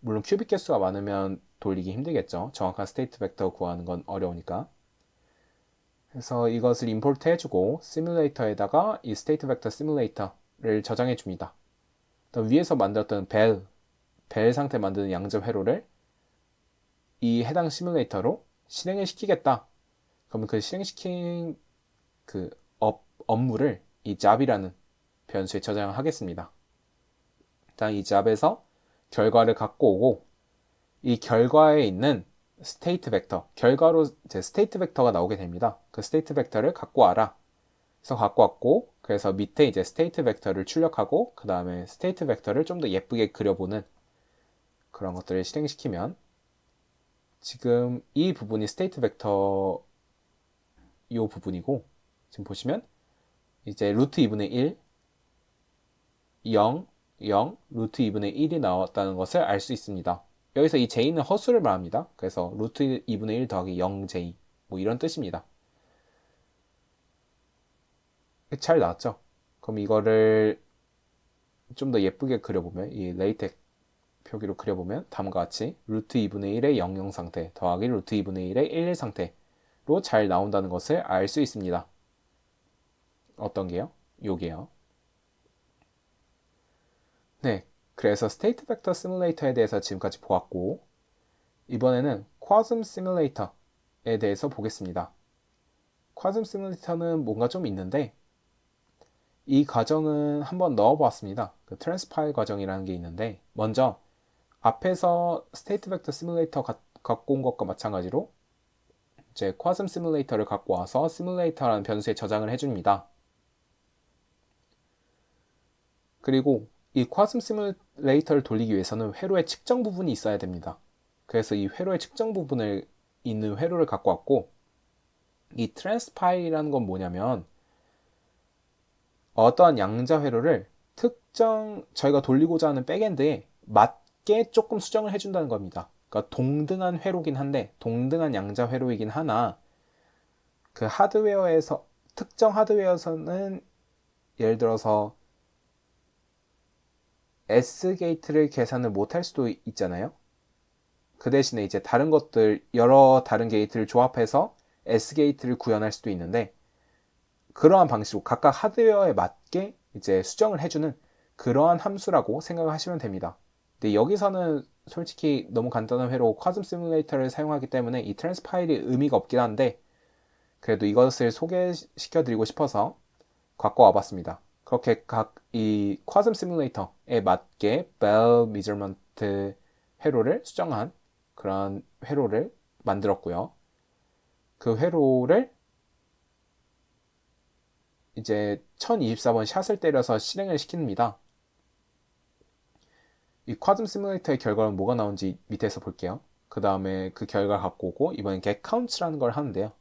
물론 큐빅 개수가 많으면 돌리기 힘들겠죠. 정확한 스테이트 벡터 구하는 건 어려우니까. 그래서 이것을 임포트 해주고 시뮬레이터에다가 이 스테이트 벡터 시뮬레이터를 저장해 줍니다. 위에서 만들었던 벨 상태 만드는 양자 회로를 이 해당 시뮬레이터로 실행을 시키겠다. 그러면 그 실행시킨 그 업무를 이 job이라는 변수에 저장을 하겠습니다. 일단 이 job에서 결과를 갖고 오고 이 결과에 있는 스테이트 벡터, 결과로 이제 스테이트 벡터가 나오게 됩니다. 그 스테이트 벡터를 갖고 와라. 그래서 갖고 왔고, 그래서 밑에 이제 스테이트 벡터를 출력하고, 그 다음에 스테이트 벡터를 좀 더 예쁘게 그려보는 그런 것들을 실행시키면 지금 이 부분이 스테이트 벡터 이 부분이고, 지금 보시면 이제 루트 2분의 1, 0, 0, 루트 2분의 1이 나왔다는 것을 알 수 있습니다. 여기서 이 j는 허수를 말합니다. 그래서 루트 2분의 1 더하기 0j 뭐 이런 뜻입니다. 잘 나왔죠? 그럼 이거를 좀 더 예쁘게 그려보면, 이 레이텍 표기로 그려보면 다음과 같이 루트 2분의 1의 00 상태 더하기 루트 2분의 1의 11 상태로 잘 나온다는 것을 알 수 있습니다. 어떤 게요? 요게요. 네, 그래서 스테이트 벡터 시뮬레이터에 대해서 지금까지 보았고, 이번에는 쿼즘 시뮬레이터에 대해서 보겠습니다. 쿼즘 시뮬레이터는 뭔가 좀 있는데, 이 과정은 한번 넣어보았습니다. 그 트랜스파일 과정이라는 게 있는데, 먼저 앞에서 스테이트 벡터 시뮬레이터 갖고 온 것과 마찬가지로 이제 쿼즘 시뮬레이터를 갖고 와서 시뮬레이터라는 변수에 저장을 해줍니다. 그리고 이 쿼즘 시뮬레이터를 돌리기 위해서는 회로의 측정 부분이 있어야 됩니다. 그래서 이 회로의 측정 부분을 있는 회로를 갖고 왔고, 이 트랜스파일이라는 건 뭐냐면 어떠한 양자 회로를 특정 저희가 돌리고자 하는 백엔드에 맞게 조금 수정을 해준다는 겁니다. 그러니까 동등한 회로긴 한데, 동등한 양자 회로이긴 하나, 그 하드웨어에서 특정 하드웨어에서는 예를 들어서 S 게이트를 계산을 못할 수도 있잖아요. 그 대신에 이제 다른 것들, 여러 다른 게이트를 조합해서 S 게이트를 구현할 수도 있는데, 그러한 방식으로 각각 하드웨어에 맞게 이제 수정을 해주는 그러한 함수라고 생각을 하시면 됩니다. 근데 여기서는 솔직히 너무 간단한 회로 쿼즘 시뮬레이터를 사용하기 때문에 이 트랜스파일이 의미가 없긴 한데, 그래도 이것을 소개시켜 드리고 싶어서 갖고 와봤습니다. 그렇게 각 이 쿼즘 시뮬레이터에 맞게 벨 미저먼트 회로를 수정한 그런 회로를 만들었고요. 그 회로를 이제 1024번 샷을 때려서 실행을 시킵니다. 이 쿼즘 시뮬레이터의 결과는 뭐가 나온지 밑에서 볼게요. 그 다음에 그 결과 갖고 오고, 이번엔 get counts라는 걸 하는데요.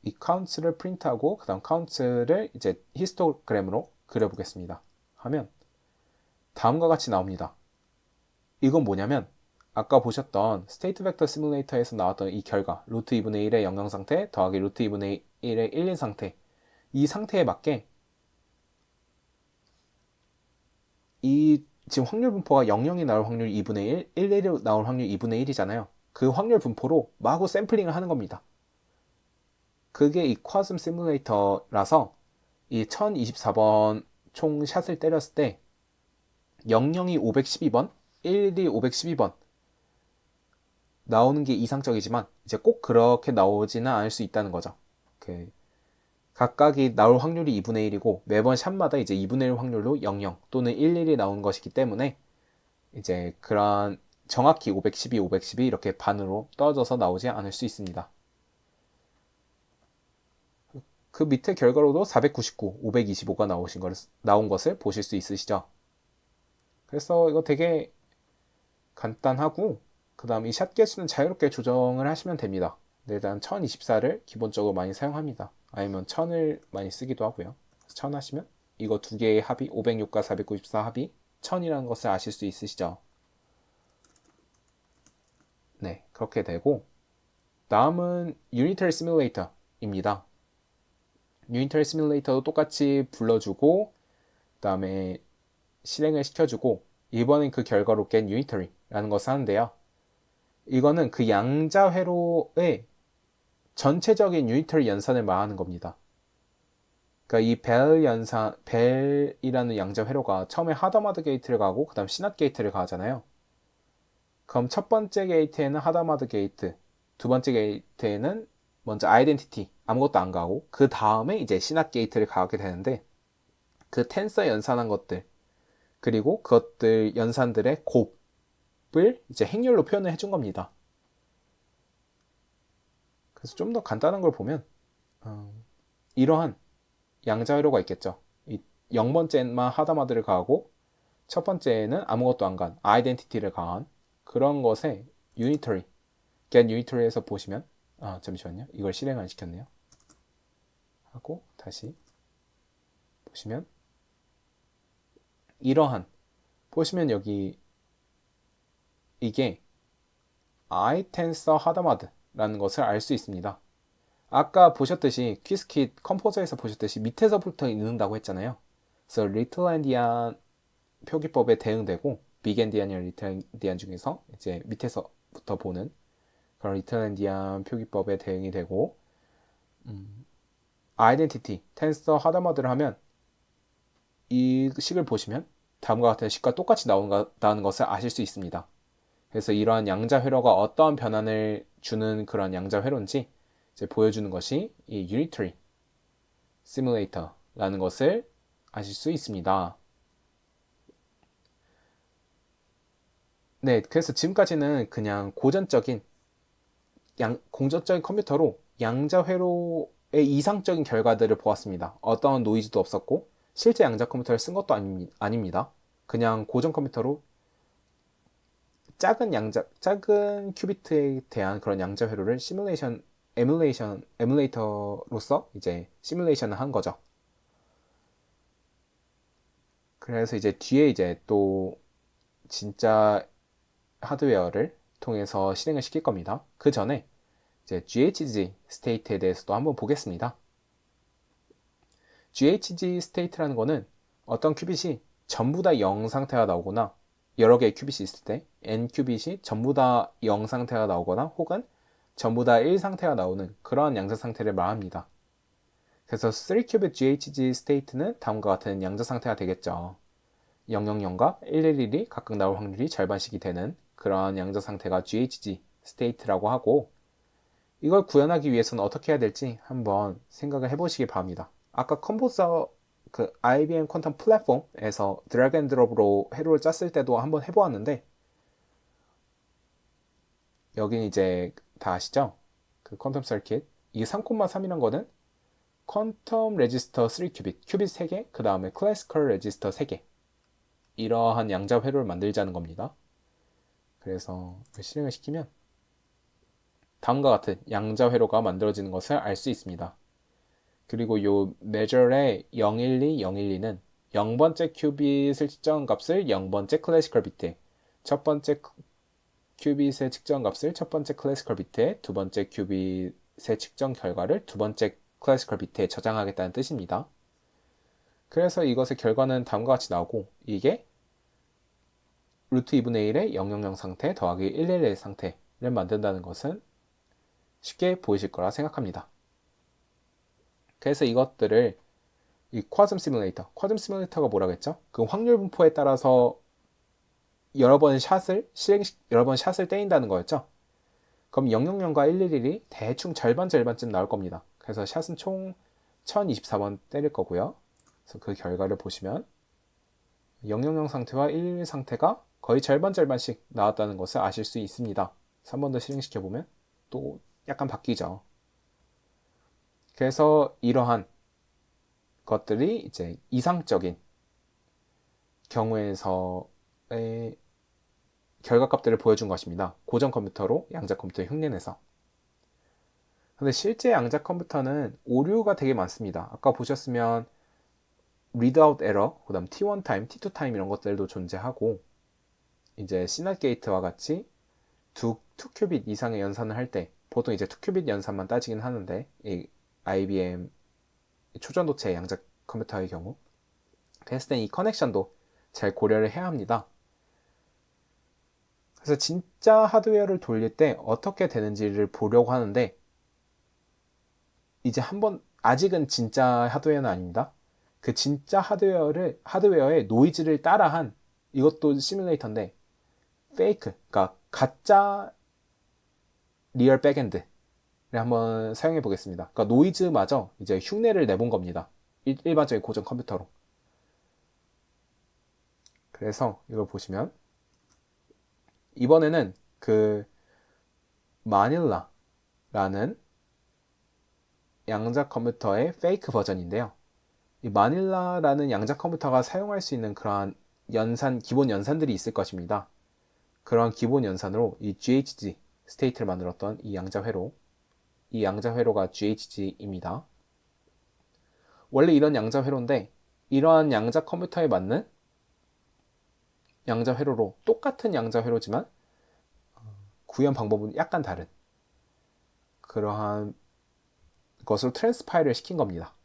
이 counts를 프린트하고, 그 다음 counts를 이제 히스토그램으로 그려보겠습니다. 하면 다음과 같이 나옵니다. 이건 뭐냐면 아까 보셨던 스테이트 벡터 시뮬레이터에서 나왔던 이 결과, 루트 2분의 1의 00 상태 더하기 루트 2분의 1의 11 상태, 이 상태에 맞게 이 지금 확률 분포가 00이 나올 확률 2분의 1, 11이 나올 확률 2분의 1이잖아요. 그 확률 분포로 마구 샘플링을 하는 겁니다. 그게 이 쿼즘 시뮬레이터라서 이 1024번 총 샷을 때렸을 때 00이 512번, 11이 512번 나오는 게 이상적이지만 이제 꼭 그렇게 나오지는 않을 수 있다는 거죠. 그 각각이 나올 확률이 2분의 1이고 매번 샷마다 이제 2분의 1 확률로 00 또는 11이 나오는 것이기 때문에 이제 그런 정확히 512, 512 이렇게 반으로 떨어져서 나오지 않을 수 있습니다. 그 밑에 결과로도 499, 525가 나온 것을 보실 수 있으시죠. 그래서 이거 되게 간단하고, 그 다음 이 샷 개수는 자유롭게 조정을 하시면 됩니다. 일단 1024를 기본적으로 많이 사용합니다. 아니면 1000을 많이 쓰기도 하고요. 1000 하시면 이거 두 개의 합이 506과 494 합이 1000이라는 것을 아실 수 있으시죠. 네, 그렇게 되고, 다음은 유니터리 시뮬레이터입니다. 유니터리 시뮬레이터도 똑같이 불러주고, 그 다음에 실행을 시켜주고, 이번엔 그 결과로 깬 유니터리라는 것을 하는데요. 이거는 그 양자 회로의 전체적인 유니터리 연산을 말하는 겁니다. 그러니까 이 벨이라는 양자 회로가 처음에 하더마드 게이트를 가고 그 다음 시낫 게이트를 가잖아요. 그럼 첫 번째 게이트에는 하더마드 게이트, 두 번째 게이트에는 먼저 아이덴티티 아무것도 안 가고 그 다음에 이제 시낫 게이트를 가게 되는데, 그 텐서 연산한 것들 그리고 그것들 연산들의 곱을 이제 행렬로 표현을 해준 겁니다. 그래서 좀 더 간단한 걸 보면 이러한 양자 회로가 있겠죠. 이 0번째만 하다마드를 가하고 첫 번째는 아무것도 안 간 아이덴티티를 가한, 그런 것에 unitary, get unitary에서 보시면 잠시만요. 이걸 실행 안 시켰네요. 하고 다시 보시면 이러한 보시면 여기 이게 iTensor Hadamard라는 것을 알 수 있습니다. 아까 보셨듯이 퀴즈킷 컴포저에서 보셨듯이 밑에서부터 읽는다고 했잖아요. 그래서 리틀 엔디안 표기법에 대응되고 빅 엔디안이랑 리틀 엔디안 중에서 이제 밑에서부터 보는 그런 리틀 엔디안 표기법에 대응이 되고 아이덴티티, 텐서, 하다마드를 하면 이 식을 보시면 다음과 같은 식과 똑같이 나온다는 것을 아실 수 있습니다. 그래서 이러한 양자 회로가 어떠한 변환을 주는 그런 양자 회로인지 이제 보여주는 것이 이 Unitary Simulator라는 것을 아실 수 있습니다. 네, 그래서 지금까지는 그냥 고전적인 공전적인 컴퓨터로 양자 회로의 이상적인 결과들을 보았습니다. 어떠한 노이즈도 없었고 실제 양자 컴퓨터를 쓴 것도 아닙니다. 그냥 고전 컴퓨터로 작은 큐비트에 대한 그런 양자 회로를 에뮬레이터로서 이제 시뮬레이션을 한 거죠. 그래서 이제 뒤에 이제 또 진짜 하드웨어를 통해서 실행을 시킬 겁니다. 그 전에 이제 GHZ 스테이트에 대해서도 한번 보겠습니다. GHZ 스테이트라는 거는 어떤 큐빗이 전부 다 0 상태가 나오거나 여러 개의 큐빗이 있을 때 n 큐빗이 전부 다 0 상태가 나오거나 혹은 전부 다 1 상태가 나오는 그러한 양자 상태를 말합니다. 그래서 3큐빗 GHZ 스테이트는 다음과 같은 양자 상태가 되겠죠. 000과 111이 각각 나올 확률이 절반씩이 되는 그러한 양자 상태가 GHZ 스테이트라고 하고 이걸 구현하기 위해서는 어떻게 해야 될지 한번 생각을 해보시기 바랍니다. 아까 컴포저 그 IBM 퀀텀 플랫폼에서 드래그 앤 드롭으로 회로를 짰을 때도 한번 해보았는데 여긴 이제 다 아시죠? 그 퀀텀 서킷 이게 3,3이란 거는 퀀텀 레지스터 3큐빗 큐빗 3개 그 다음에 클래시컬 레지스터 3개 이러한 양자 회로를 만들자는 겁니다. 그래서 실행을 시키면 다음과 같은 양자 회로가 만들어지는 것을 알 수 있습니다. 그리고 요 measure의 012, 012는 0번째 큐빗을 측정한 값을 0번째 클래시컬 비트에 첫 번째 큐빗의 측정 값을 첫 번째 클래시컬 비트에 두 번째 큐빗의 측정 결과를 두 번째 클래시컬 비트에 저장하겠다는 뜻입니다. 그래서 이것의 결과는 다음과 같이 나오고 이게 루트 2분의 1의 000 상태 더하기 111 상태를 만든다는 것은 쉽게 보이실 거라 생각합니다. 그래서 이것들을 이 쿼즘 시뮬레이터가 뭐라고 했죠? 그 확률 분포에 따라서 여러 번 샷을 때린다는 거였죠? 그럼 000과 111이 대충 절반쯤 나올 겁니다. 그래서 샷은 총 1024번 때릴 거고요. 그래서 그 결과를 보시면 000 상태와 111 상태가 거의 절반씩 나왔다는 것을 아실 수 있습니다. 3번 더 실행시켜보면 또 약간 바뀌죠. 그래서 이러한 것들이 이제 이상적인 경우에서의 결과값들을 보여준 것입니다. 고전 컴퓨터로 양자 컴퓨터 흉내내서. 근데 실제 양자 컴퓨터는 오류가 되게 많습니다. 아까 보셨으면 readout error, 그 다음 T1 time, T2 time 이런 것들도 존재하고 이제 시낫 게이트와 같이 2큐빗 이상의 연산을 할 때 보통 이제 2큐빗 연산만 따지긴 하는데 이 IBM 초전도체 양자 컴퓨터의 경우 그랬을 땐 이 커넥션도 잘 고려를 해야 합니다. 그래서 진짜 하드웨어를 돌릴 때 어떻게 되는지를 보려고 하는데 이제 한번 아직은 진짜 하드웨어는 아닙니다. 그 진짜 하드웨어의 노이즈를 따라한 이것도 시뮬레이터인데 페이크, 그러니까 가짜 리얼 백엔드를 한번 사용해 보겠습니다. 그러니까 노이즈마저 이제 흉내를 내본 겁니다. 일반적인 고전 컴퓨터로. 그래서 이걸 보시면 이번에는 그 마닐라라는 양자 컴퓨터의 페이크 버전인데요. 이 마닐라라는 양자 컴퓨터가 사용할 수 있는 그러한 기본 연산들이 있을 것입니다. 그런 기본 연산으로 이 GHG 스테이트를 만들었던 이 양자회로가 GHG입니다. 원래 이런 양자회로인데 이러한 양자 컴퓨터에 맞는 양자회로로 똑같은 양자회로지만 구현 방법은 약간 다른 그러한 것으로 트랜스파일을 시킨 겁니다.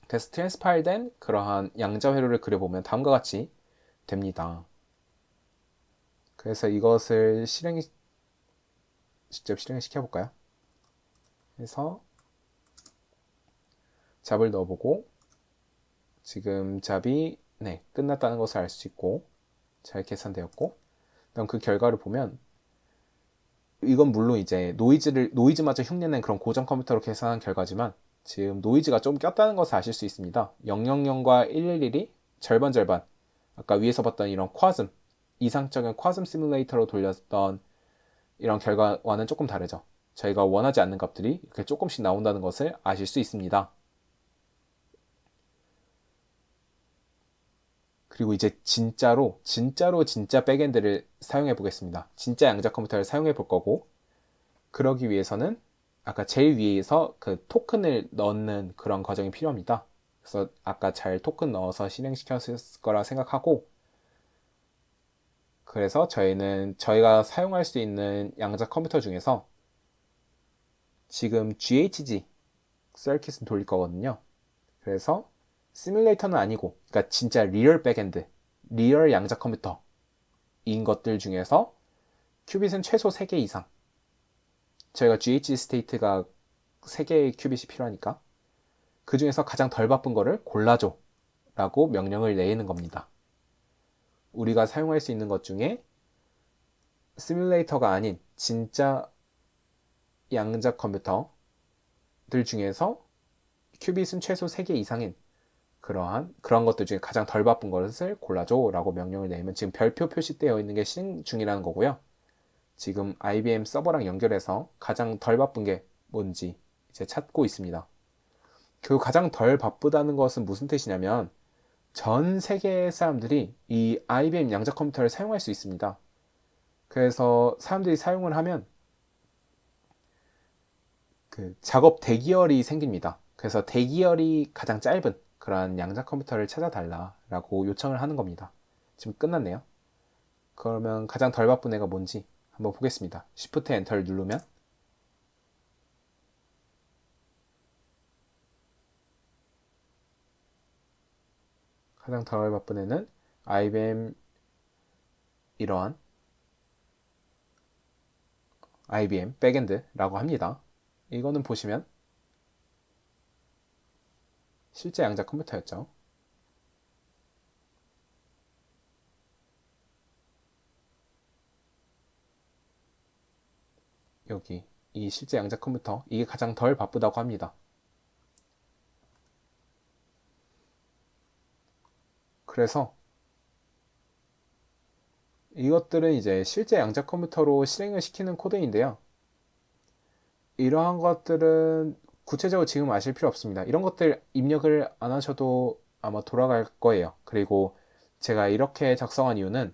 그래서 트랜스파일된 그러한 양자회로를 그려보면 다음과 같이 됩니다. 그래서 이것을 직접 실행을 시켜볼까요? 그래서 잡을 넣어보고 지금 잡이 끝났다는 것을 알 수 있고 잘 계산되었고 그다음 그 결과를 보면 이건 물론 이제 노이즈마저 흉내낸 그런 고정 컴퓨터로 계산한 결과지만 지금 노이즈가 좀 꼈다는 것을 아실 수 있습니다. 000과 111이 절반 아까 위에서 봤던 이런 쿼즘 이상적인 쿼즘 시뮬레이터로 돌렸던 이런 결과와는 조금 다르죠. 저희가 원하지 않는 값들이 이렇게 조금씩 나온다는 것을 아실 수 있습니다. 그리고 이제 진짜 백엔드를 사용해 보겠습니다. 진짜 양자 컴퓨터를 사용해 볼 거고 그러기 위해서는 아까 제일 위에서 그 토큰을 넣는 그런 과정이 필요합니다. 그래서 아까 잘 토큰 넣어서 실행시켰을 거라 생각하고 그래서 저희가 사용할 수 있는 양자 컴퓨터 중에서 지금 GHG 서킷을 돌릴 거거든요. 그래서 시뮬레이터는 아니고 그러니까 진짜 리얼 백엔드 리얼 양자 컴퓨터인 것들 중에서 큐빗은 최소 3개 이상 저희가 GHG 스테이트가 3개의 큐빗이 필요하니까 그 중에서 가장 덜 바쁜 거를 골라줘 라고 명령을 내리는 겁니다. 우리가 사용할 수 있는 것 중에 시뮬레이터가 아닌 진짜 양자 컴퓨터들 중에서 큐빗은 최소 3개 이상인 그런 것들 중에 가장 덜 바쁜 것을 골라줘 라고 명령을 내면 지금 별표 표시되어 있는 게 실행 중이라는 거고요. 지금 IBM 서버랑 연결해서 가장 덜 바쁜 게 뭔지 이제 찾고 있습니다. 그 가장 덜 바쁘다는 것은 무슨 뜻이냐면 전 세계 사람들이 이 IBM 양자 컴퓨터를 사용할 수 있습니다. 그래서 사람들이 사용을 하면 그 작업 대기열이 생깁니다. 그래서 대기열이 가장 짧은 그런 양자 컴퓨터를 찾아달라라고 요청을 하는 겁니다. 지금 끝났네요. 그러면 가장 덜 바쁜 애가 뭔지 한번 보겠습니다. Shift Enter를 누르면 가장 덜 바쁜 애는 IBM 이러한 IBM 백엔드라고 합니다. 이거는 보시면 실제 양자 컴퓨터였죠. 여기 이 실제 양자 컴퓨터 이게 가장 덜 바쁘다고 합니다. 그래서 이것들은 이제 실제 양자 컴퓨터로 실행을 시키는 코드인데요. 이러한 것들은 구체적으로 지금 아실 필요 없습니다. 이런 것들 입력을 안 하셔도 아마 돌아갈 거예요. 그리고 제가 이렇게 작성한 이유는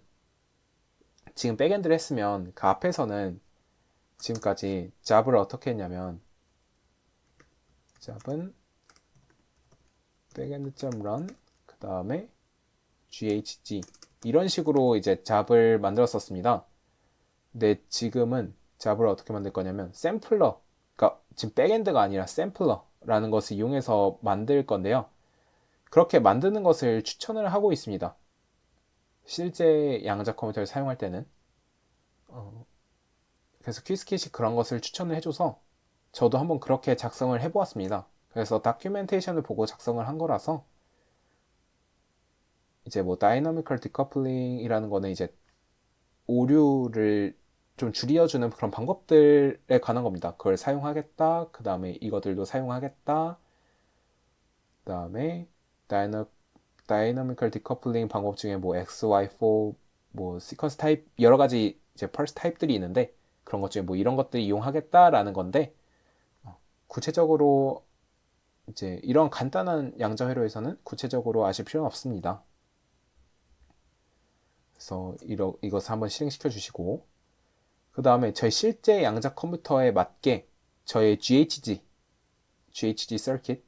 지금 백엔드를 했으면 그 앞에서는 지금까지 잡을 어떻게 했냐면 잡은 backend.run 그 다음에 ghg 이런 식으로 이제 잡을 만들었었습니다. 근데 지금은 잡을 어떻게 만들 거냐면 샘플러 그러니까 지금 백엔드가 아니라 샘플러라는 것을 이용해서 만들 건데요. 그렇게 만드는 것을 추천을 하고 있습니다. 실제 양자 컴퓨터를 사용할 때는 그래서 퀴즈킷이 그런 것을 추천을 해줘서 저도 한번 그렇게 작성을 해보았습니다. 그래서 다큐멘테이션을 보고 작성을 한 거라서 이제 뭐 다이나미컬 디커플링이라는 거는 이제 오류를 좀 줄여주는 그런 방법들에 관한 겁니다. 그걸 사용하겠다. 그 다음에 이것들도 사용하겠다. 그 다음에 다이나미컬 디커플링 방법 중에 뭐 XY4, 뭐 시퀀스 타입 여러 가지 이제 펄스 타입들이 있는데 그런 것 중에 뭐 이런 것들 이용하겠다라는 건데 구체적으로 이제 이런 간단한 양자 회로에서는 구체적으로 아실 필요는 없습니다. 그래서 이것을 한번 실행시켜 주시고, 그 다음에 저희 실제 양자 컴퓨터에 맞게 저의 GHG 서킷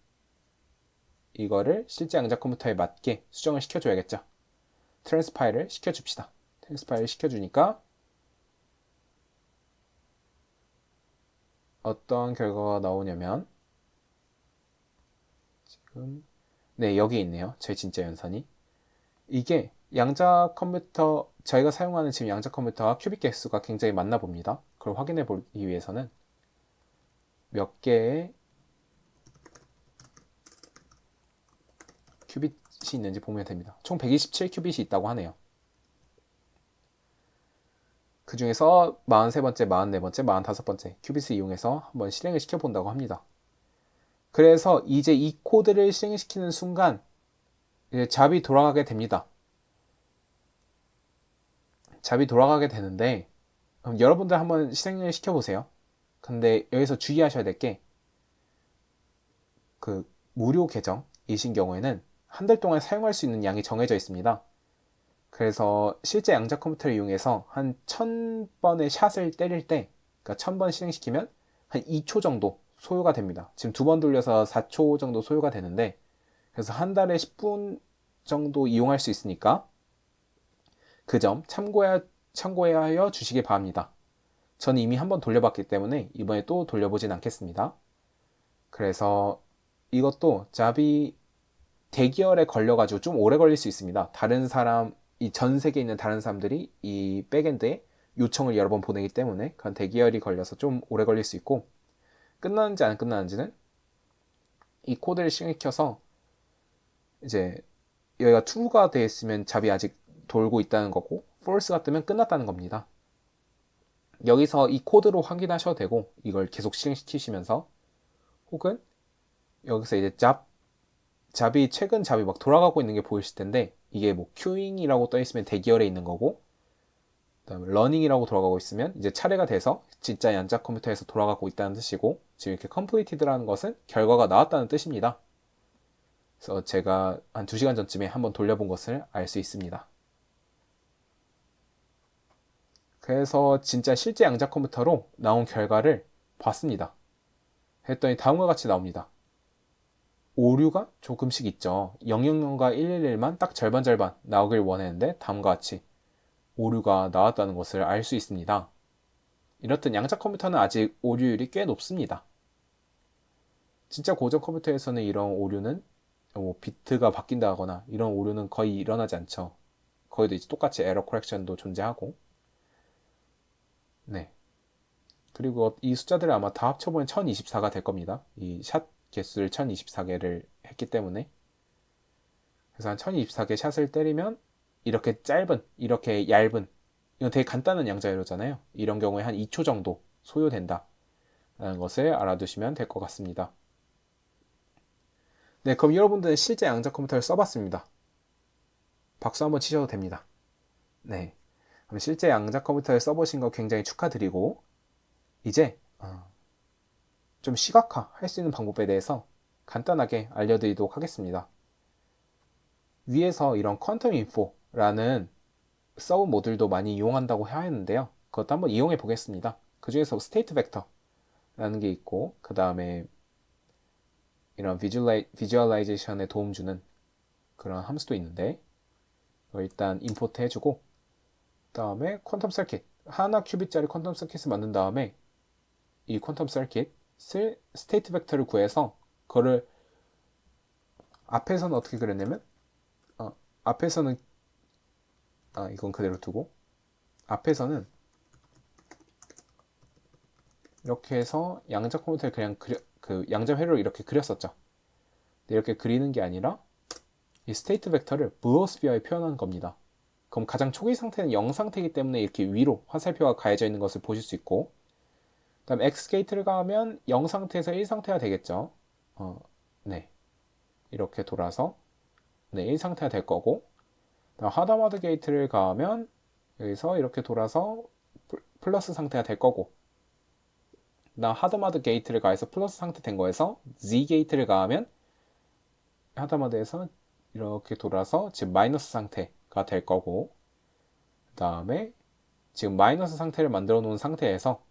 이거를 실제 양자 컴퓨터에 맞게 수정을 시켜줘야겠죠. 트랜스파일을 시켜줍시다. 트랜스파일을 시켜주니까 어떤 결과가 나오냐면 지금 네, 여기 있네요. 저희 진짜 연산이. 이게 양자 컴퓨터, 저희가 사용하는 지금 양자 컴퓨터와 큐빅 개수가 굉장히 맞나 봅니다. 그걸 확인해 보기 위해서는 몇 개의 큐빗이 있는지 보면 됩니다. 총 127 큐빗이 있다고 하네요. 그 중에서 43번째, 44번째, 45번째 큐빗을 이용해서 한번 실행을 시켜본다고 합니다. 그래서 이제 이 코드를 실행시키는 순간 이제 잡이 돌아가게 됩니다. 잡이 돌아가게 되는데 여러분들 한번 실행을 시켜보세요. 근데 여기서 주의하셔야 될 게 그 무료 계정이신 경우에는 한 달 동안 사용할 수 있는 양이 정해져 있습니다. 그래서 실제 양자 컴퓨터를 이용해서 한 1000번의 샷을 때릴 때, 그러니까 1000번 실행시키면 한 2초 정도 소요가 됩니다. 지금 2번 돌려서 4초 정도 소요가 되는데, 그래서 한 달에 10분 정도 이용할 수 있으니까 그 점 참고하여 주시기 바랍니다. 저는 이미 한번 돌려봤기 때문에 이번에 또 돌려보진 않겠습니다. 그래서 이것도 잡이 대기열에 걸려가지고 좀 오래 걸릴 수 있습니다. 이 전 세계에 있는 다른 사람들이 이 백엔드에 요청을 여러 번 보내기 때문에 그런 대기열이 걸려서 좀 오래 걸릴 수 있고, 끝나는지 안 끝나는지는 이 코드를 실행시켜서 이제 여기가 true가 되어 있으면 잡이 아직 돌고 있다는 거고, false가 뜨면 끝났다는 겁니다. 여기서 이 코드로 확인하셔도 되고, 이걸 계속 실행시키시면서, 혹은 여기서 이제 최근 잡이 막 돌아가고 있는 게 보이실 텐데, 이게 뭐 queuing이라고 떠 있으면 대기열에 있는 거고, 그다음에 running이라고 돌아가고 있으면 이제 차례가 돼서 진짜 양자 컴퓨터에서 돌아가고 있다는 뜻이고, 지금 이렇게 completed라는 것은 결과가 나왔다는 뜻입니다. 그래서 제가 한 2시간 전쯤에 한번 돌려본 것을 알 수 있습니다. 그래서 진짜 실제 양자 컴퓨터로 나온 결과를 봤습니다. 했더니 다음과 같이 나옵니다. 오류가 조금씩 있죠. 000과 111만 딱 절반 나오길 원했는데 다음과 같이 오류가 나왔다는 것을 알 수 있습니다. 이렇듯 양자 컴퓨터는 아직 오류율이 꽤 높습니다. 진짜 고전 컴퓨터에서는 이런 오류는 비트가 바뀐다거나 이런 오류는 거의 일어나지 않죠. 거기도 이제 똑같이 에러 코렉션도 존재하고. 네. 그리고 이 숫자들을 아마 다 합쳐보면 1024가 될 겁니다. 이 샷 개수를 1024개를 했기 때문에. 그래서 한 1024개 샷을 때리면 이렇게 짧은, 이렇게 얇은, 이건 되게 간단한 양자회로잖아요. 이런 경우에 한 2초 정도 소요된다 라는 것을 알아두시면 될 것 같습니다. 네, 그럼 여러분들은 실제 양자 컴퓨터를 써봤습니다. 박수 한번 치셔도 됩니다. 네, 그럼 실제 양자 컴퓨터를 써보신 거 굉장히 축하드리고, 이제 좀 시각화할 수 있는 방법에 대해서 간단하게 알려드리도록 하겠습니다. 위에서 이런 퀀텀 인포라는 서브 모듈도 많이 이용한다고 하였는데요. 그것도 한번 이용해 보겠습니다. 그 중에서 스테이트 벡터라는 게 있고, 그 다음에 이런 비주얼라이제이션에 도움 주는 그런 함수도 있는데, 일단 임포트 해주고, 그 다음에 퀀텀 서킷, 하나 큐빗짜리 퀀텀 서킷을 만든 다음에 이 퀀텀 서킷을 스테이트 벡터를 구해서 그거를 앞에서는 어떻게 그렸냐면 앞에서는 이건 그대로 두고, 앞에서는 이렇게 해서 양자 컴퓨터를 그냥 그 양자 회로를 이렇게 그렸었죠. 이렇게 그리는 게 아니라 이 스테이트 벡터를 무어스피어에 표현한 겁니다. 그럼 가장 초기 상태는 0 상태이기 때문에 이렇게 위로 화살표가 가해져 있는 것을 보실 수 있고, 그 다음 X 게이트를 가하면 0 상태에서 1 상태가 되겠죠. 네, 이렇게 돌아서 1 상태가 될 거고, 하다마드 게이트를 가하면 여기서 이렇게 돌아서 플러스 상태가 될 거고, 하다마드 게이트를 가해서 플러스 상태 된 거에서 Z 게이트를 가하면 하다마드에서 이렇게 돌아서 지금 마이너스 상태가 될 거고, 다음에 지금 마이너스 상태를 만들어 놓은 상태에서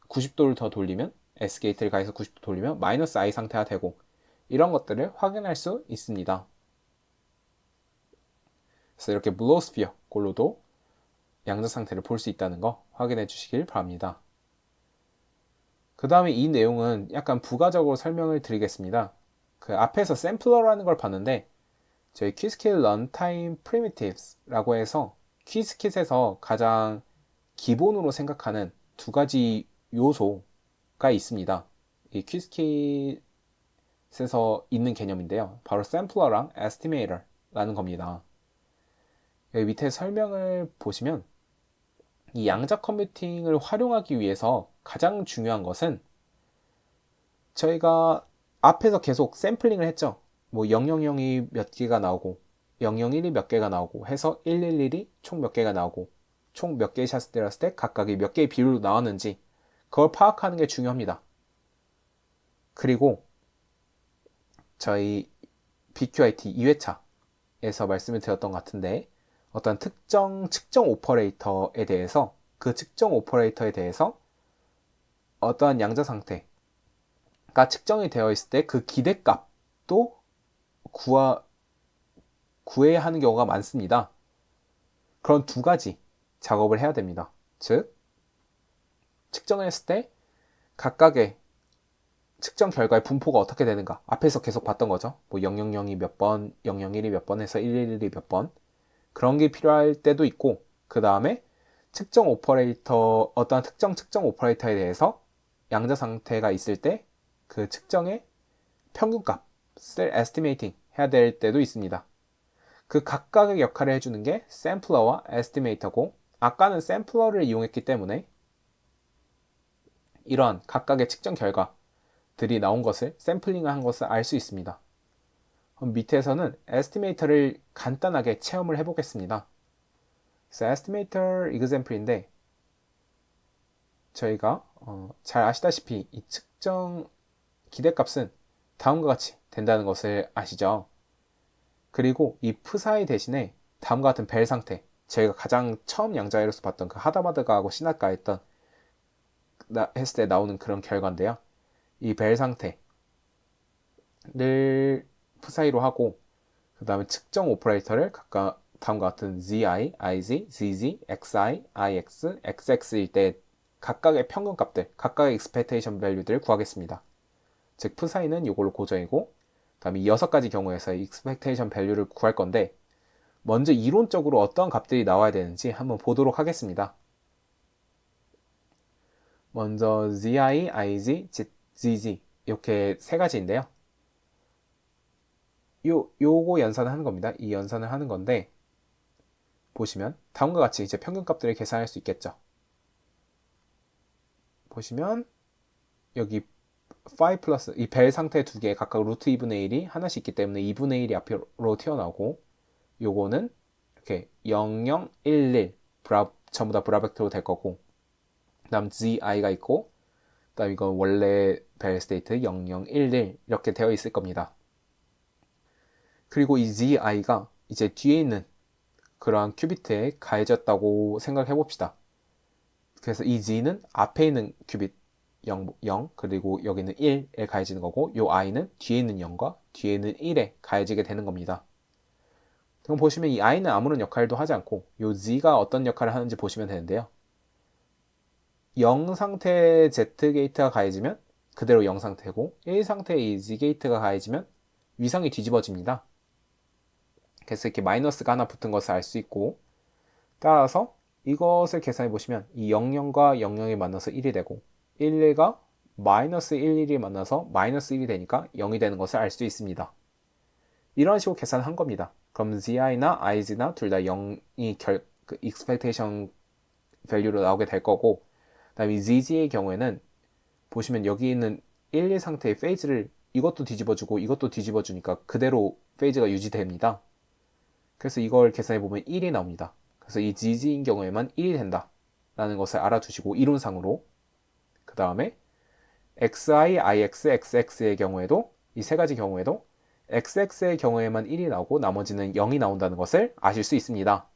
90도를 더 돌리면 S게이트를 가해서 90도 돌리면 마이너스 I 상태가 되고 이런 것들을 확인할 수 있습니다. 그래서 이렇게 블로스피어 골로도 양자 상태를 볼 수 있다는 거 확인해 주시길 바랍니다. 그 다음에 이 내용은 약간 부가적으로 설명을 드리겠습니다. 그 앞에서 샘플러라는 걸 봤는데 저희 퀴즈킷 런타임 프리미티브스라고 해서 퀴즈킷에서 가장 기본으로 생각하는 두 가지 요소가 있습니다. 이 퀴즈킷에서 있는 개념인데요. 바로 샘플러랑 에스티메이터라는 겁니다. 여기 밑에 설명을 보시면 이 양자 컴퓨팅을 활용하기 위해서 가장 중요한 것은 저희가 앞에서 계속 샘플링을 했죠. 뭐 000이 몇 개가 나오고 001이 몇 개가 나오고 해서 111이 총 몇 개가 나오고 총 몇 개의 샷을 때렸을 때 각각이 몇 개의 비율로 나왔는지 그걸 파악하는 게 중요합니다. 그리고 저희 BQIT 2회차에서 말씀을 드렸던 것 같은데 어떤 특정 측정 오퍼레이터에 대해서 그 측정 오퍼레이터에 대해서 어떠한 양자 상태가 측정이 되어 있을 때 그 기대값도 구해야 하는 경우가 많습니다. 그런 두 가지 작업을 해야 됩니다. 즉 측정했을 때 각각의 측정 결과의 분포가 어떻게 되는가 앞에서 계속 봤던 거죠. 뭐 000이 몇 번, 001이 몇 번 해서 111이 몇 번 그런 게 필요할 때도 있고 그 다음에 측정 오퍼레이터 어떠한 특정 측정 오퍼레이터에 대해서 양자 상태가 있을 때 그 측정의 평균값을 에스티메이팅 해야 될 때도 있습니다. 그 각각의 역할을 해주는 게 샘플러와 에스티메이터고 아까는 샘플러를 이용했기 때문에 이러한 각각의 측정 결과들이 나온 것을 샘플링을 한 것을 알 수 있습니다. 그럼 밑에서는 에스티메이터를 간단하게 체험을 해보겠습니다. 그래서 에스티메이터 example인데 저희가 잘 아시다시피 이 측정 기대값은 다음과 같이 된다는 것을 아시죠? 그리고 이 프사이 대신에 다음과 같은 벨 상태 저희가 가장 처음 양자에서 봤던 그 하다바드가하고 시나가 했던 했을 때 나오는 그런 결과인데요. 이 벨 상태를 프사이로 하고 그 다음에 측정 오퍼레이터를 각각 다음과 같은 zi, iz, zz, xi, ix, xx일 때 각각의 평균값들, 각각의 expectation value들을 구하겠습니다. 즉 프사이는 이걸로 고정이고 그 다음에 이 6가지 경우에서 expectation value를 구할 건데 먼저 이론적으로 어떤 값들이 나와야 되는지 한번 보도록 하겠습니다. 먼저 zi, iz, zz 이렇게 세 가지인데요. 요거 연산을 하는 겁니다. 이 연산을 하는 건데 보시면 다음과 같이 이제 평균값들을 계산할 수 있겠죠. 보시면 여기 5 플러스 이 벨 상태 두 개 각각 루트 2분의 1이 하나씩 있기 때문에 2분의 1이 앞으로 튀어나오고 요거는 이렇게 0, 0, 1, 1 전부 다 브라벡터로 될 거고 그 다음 zi가 있고 그 다음 이건 원래 벨 스테이트 0, 0, 1, 1 이렇게 되어 있을 겁니다. 그리고 이 zi가 이제 뒤에 있는 그러한 큐비트에 가해졌다고 생각해 봅시다. 그래서 이 z는 앞에 있는 큐빗 0, 그리고 여기는 1에 가해지는 거고 요 i는 뒤에 있는 0과 뒤에 있는 1에 가해지게 되는 겁니다. 그럼 보시면 이 i는 아무런 역할도 하지 않고 요 z가 어떤 역할을 하는지 보시면 되는데요. 0 상태의 z 게이트가 가해지면 그대로 0 상태고 1 상태의 이 z 게이트가 가해지면 위상이 뒤집어집니다. 그래서 이렇게 마이너스가 하나 붙은 것을 알 수 있고 따라서 이것을 계산해 보시면 이 00과 00이 만나서 1이 되고 11과 마이너스 11이 만나서 마이너스 1이 되니까 0이 되는 것을 알 수 있습니다. 이런 식으로 계산을 한 겁니다. 그럼 zi나 iz나 둘 다 0이 그 expectation value로 나오게 될 거고 그 다음에 zz의 경우에는 보시면 여기 있는 1, 2 상태의 페이즈를 이것도 뒤집어주고 이것도 뒤집어주니까 그대로 페이즈가 유지됩니다. 그래서 이걸 계산해보면 1이 나옵니다. 그래서 이 zz인 경우에만 1이 된다 라는 것을 알아두시고 이론상으로 그 다음에 xi, ix, xx의 경우에도 이 세 가지 경우에도 xx의 경우에만 1이 나오고 나머지는 0이 나온다는 것을 아실 수 있습니다.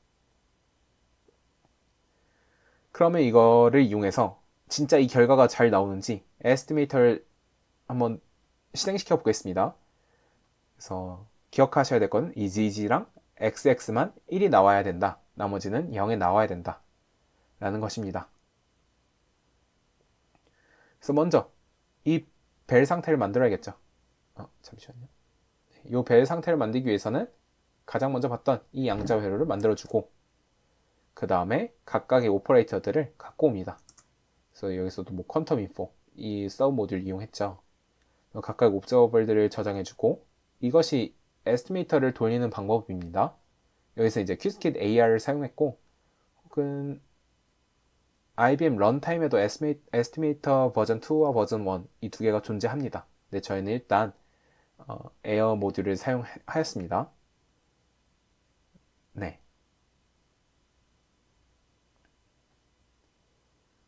그러면 이거를 이용해서 진짜 이 결과가 잘 나오는지 에스티메이터를 한번 실행시켜 보겠습니다. 그래서 기억하셔야 될 건 이 ZG랑 XX만 1이 나와야 된다. 나머지는 0에 나와야 된다. 라는 것입니다. 그래서 먼저 이 벨 상태를 만들어야겠죠. 잠시만요. 이 벨 상태를 만들기 위해서는 가장 먼저 봤던 이 양자 회로를 만들어주고 그 다음에 각각의 오퍼레이터들을 갖고 옵니다. 그래서 여기서도 뭐 퀀텀 인포 이 서브 모듈 이용했죠. 각각 옵저버들을 저장해주고 이것이 에스티메이터를 돌리는 방법입니다. 여기서 이제 quiskit AR을 사용했고 혹은 IBM 런타임에도 에스티메이터 버전 2와 버전 1 이 두 개가 존재합니다. 근데 저희는 일단 에어 모듈을 사용하였습니다. 네.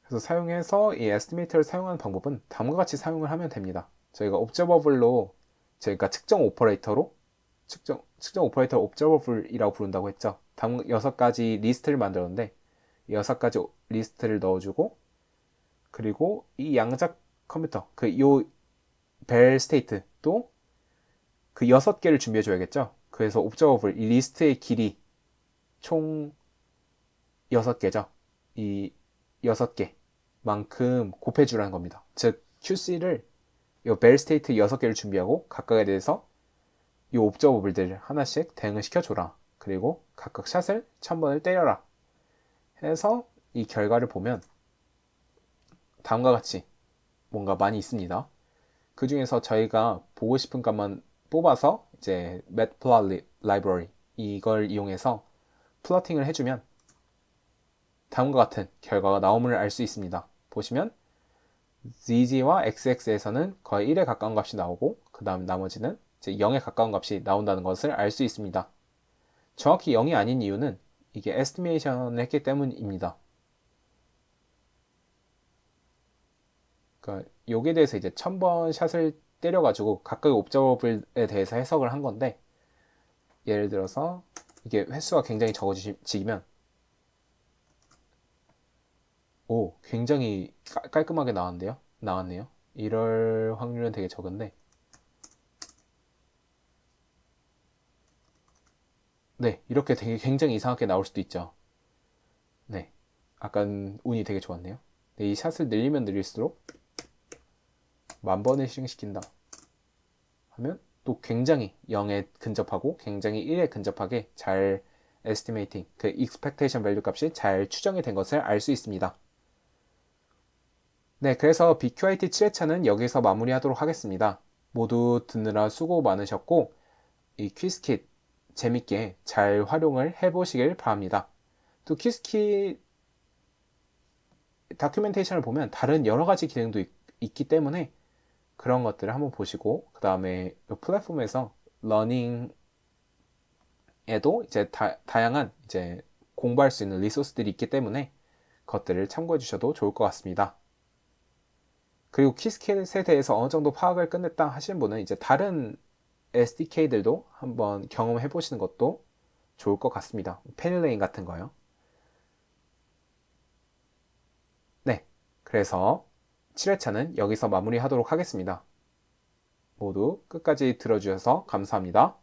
그래서 사용해서 이 에스티메이터를 사용하는 방법은 다음과 같이 사용을 하면 됩니다. 저희가 옵저버블로 저희가 측정 오퍼레이터로 측정 오퍼레이터 옵저버블이라고 부른다고 했죠. 다음 6가지 리스트를 만들었는데 이 6가지 리스트를 넣어주고 그리고 이 양자 컴퓨터 요 벨 스테이트도 그 6개를 준비해 줘야겠죠. 그래서 옵저버블 이 리스트의 길이 총 6개죠. 이 6개만큼 곱해 주라는 겁니다. 즉 QC를 이 벨 스테이트 6개를 준비하고 각각에 대해서 이 옵저버블들을 하나씩 대응을 시켜줘라. 그리고 각각 샷을 1000번을 때려라. 해서 이 결과를 보면 다음과 같이 뭔가 많이 있습니다. 그 중에서 저희가 보고 싶은 값만 뽑아서 이제 matplotlib library 이걸 이용해서 플러팅을 해주면 다음과 같은 결과가 나옴을 알 수 있습니다. 보시면 ZG와 XX에서는 거의 1에 가까운 값이 나오고 그 다음 나머지는 이제 0에 가까운 값이 나온다는 것을 알 수 있습니다. 정확히 0이 아닌 이유는 이게 에스티메이션을 했기 때문입니다. 그러니까 여기에 대해서 이제 1000번 샷을 때려가지고 각각의 옵저버블에 대해서 해석을 한 건데 예를 들어서 이게 횟수가 굉장히 적어지면 오 굉장히 깔끔하게 나왔네요. 이럴 확률은 되게 적은데 네 이렇게 되게 굉장히 이상하게 나올 수도 있죠. 네 아까 운이 되게 좋았네요. 네, 이 샷을 늘리면 늘릴수록 10,000번을 실행시킨다 하면 또 굉장히 0에 근접하고 굉장히 1에 근접하게 잘 에스티메이팅 그 expectation value 값이 잘 추정이 된 것을 알 수 있습니다. 네, 그래서 BQIT 7회차는 여기서 마무리하도록 하겠습니다. 모두 듣느라 수고 많으셨고 이 퀴즈킷 재밌게 잘 활용을 해보시길 바랍니다. 또 퀴즈킷 다큐멘테이션을 보면 다른 여러 가지 기능도 있기 때문에 그런 것들을 한번 보시고 그 다음에 플랫폼에서 러닝에도 이제 다양한 이제 공부할 수 있는 리소스들이 있기 때문에 그것들을 참고해 주셔도 좋을 것 같습니다. 그리고 퀴즈킷에 대해서 어느 정도 파악을 끝냈다 하시는 분은 이제 다른 SDK들도 한번 경험해 보시는 것도 좋을 것 같습니다. 페닐레인 같은 거요. 네, 그래서 7회차는 여기서 마무리하도록 하겠습니다. 모두 끝까지 들어주셔서 감사합니다.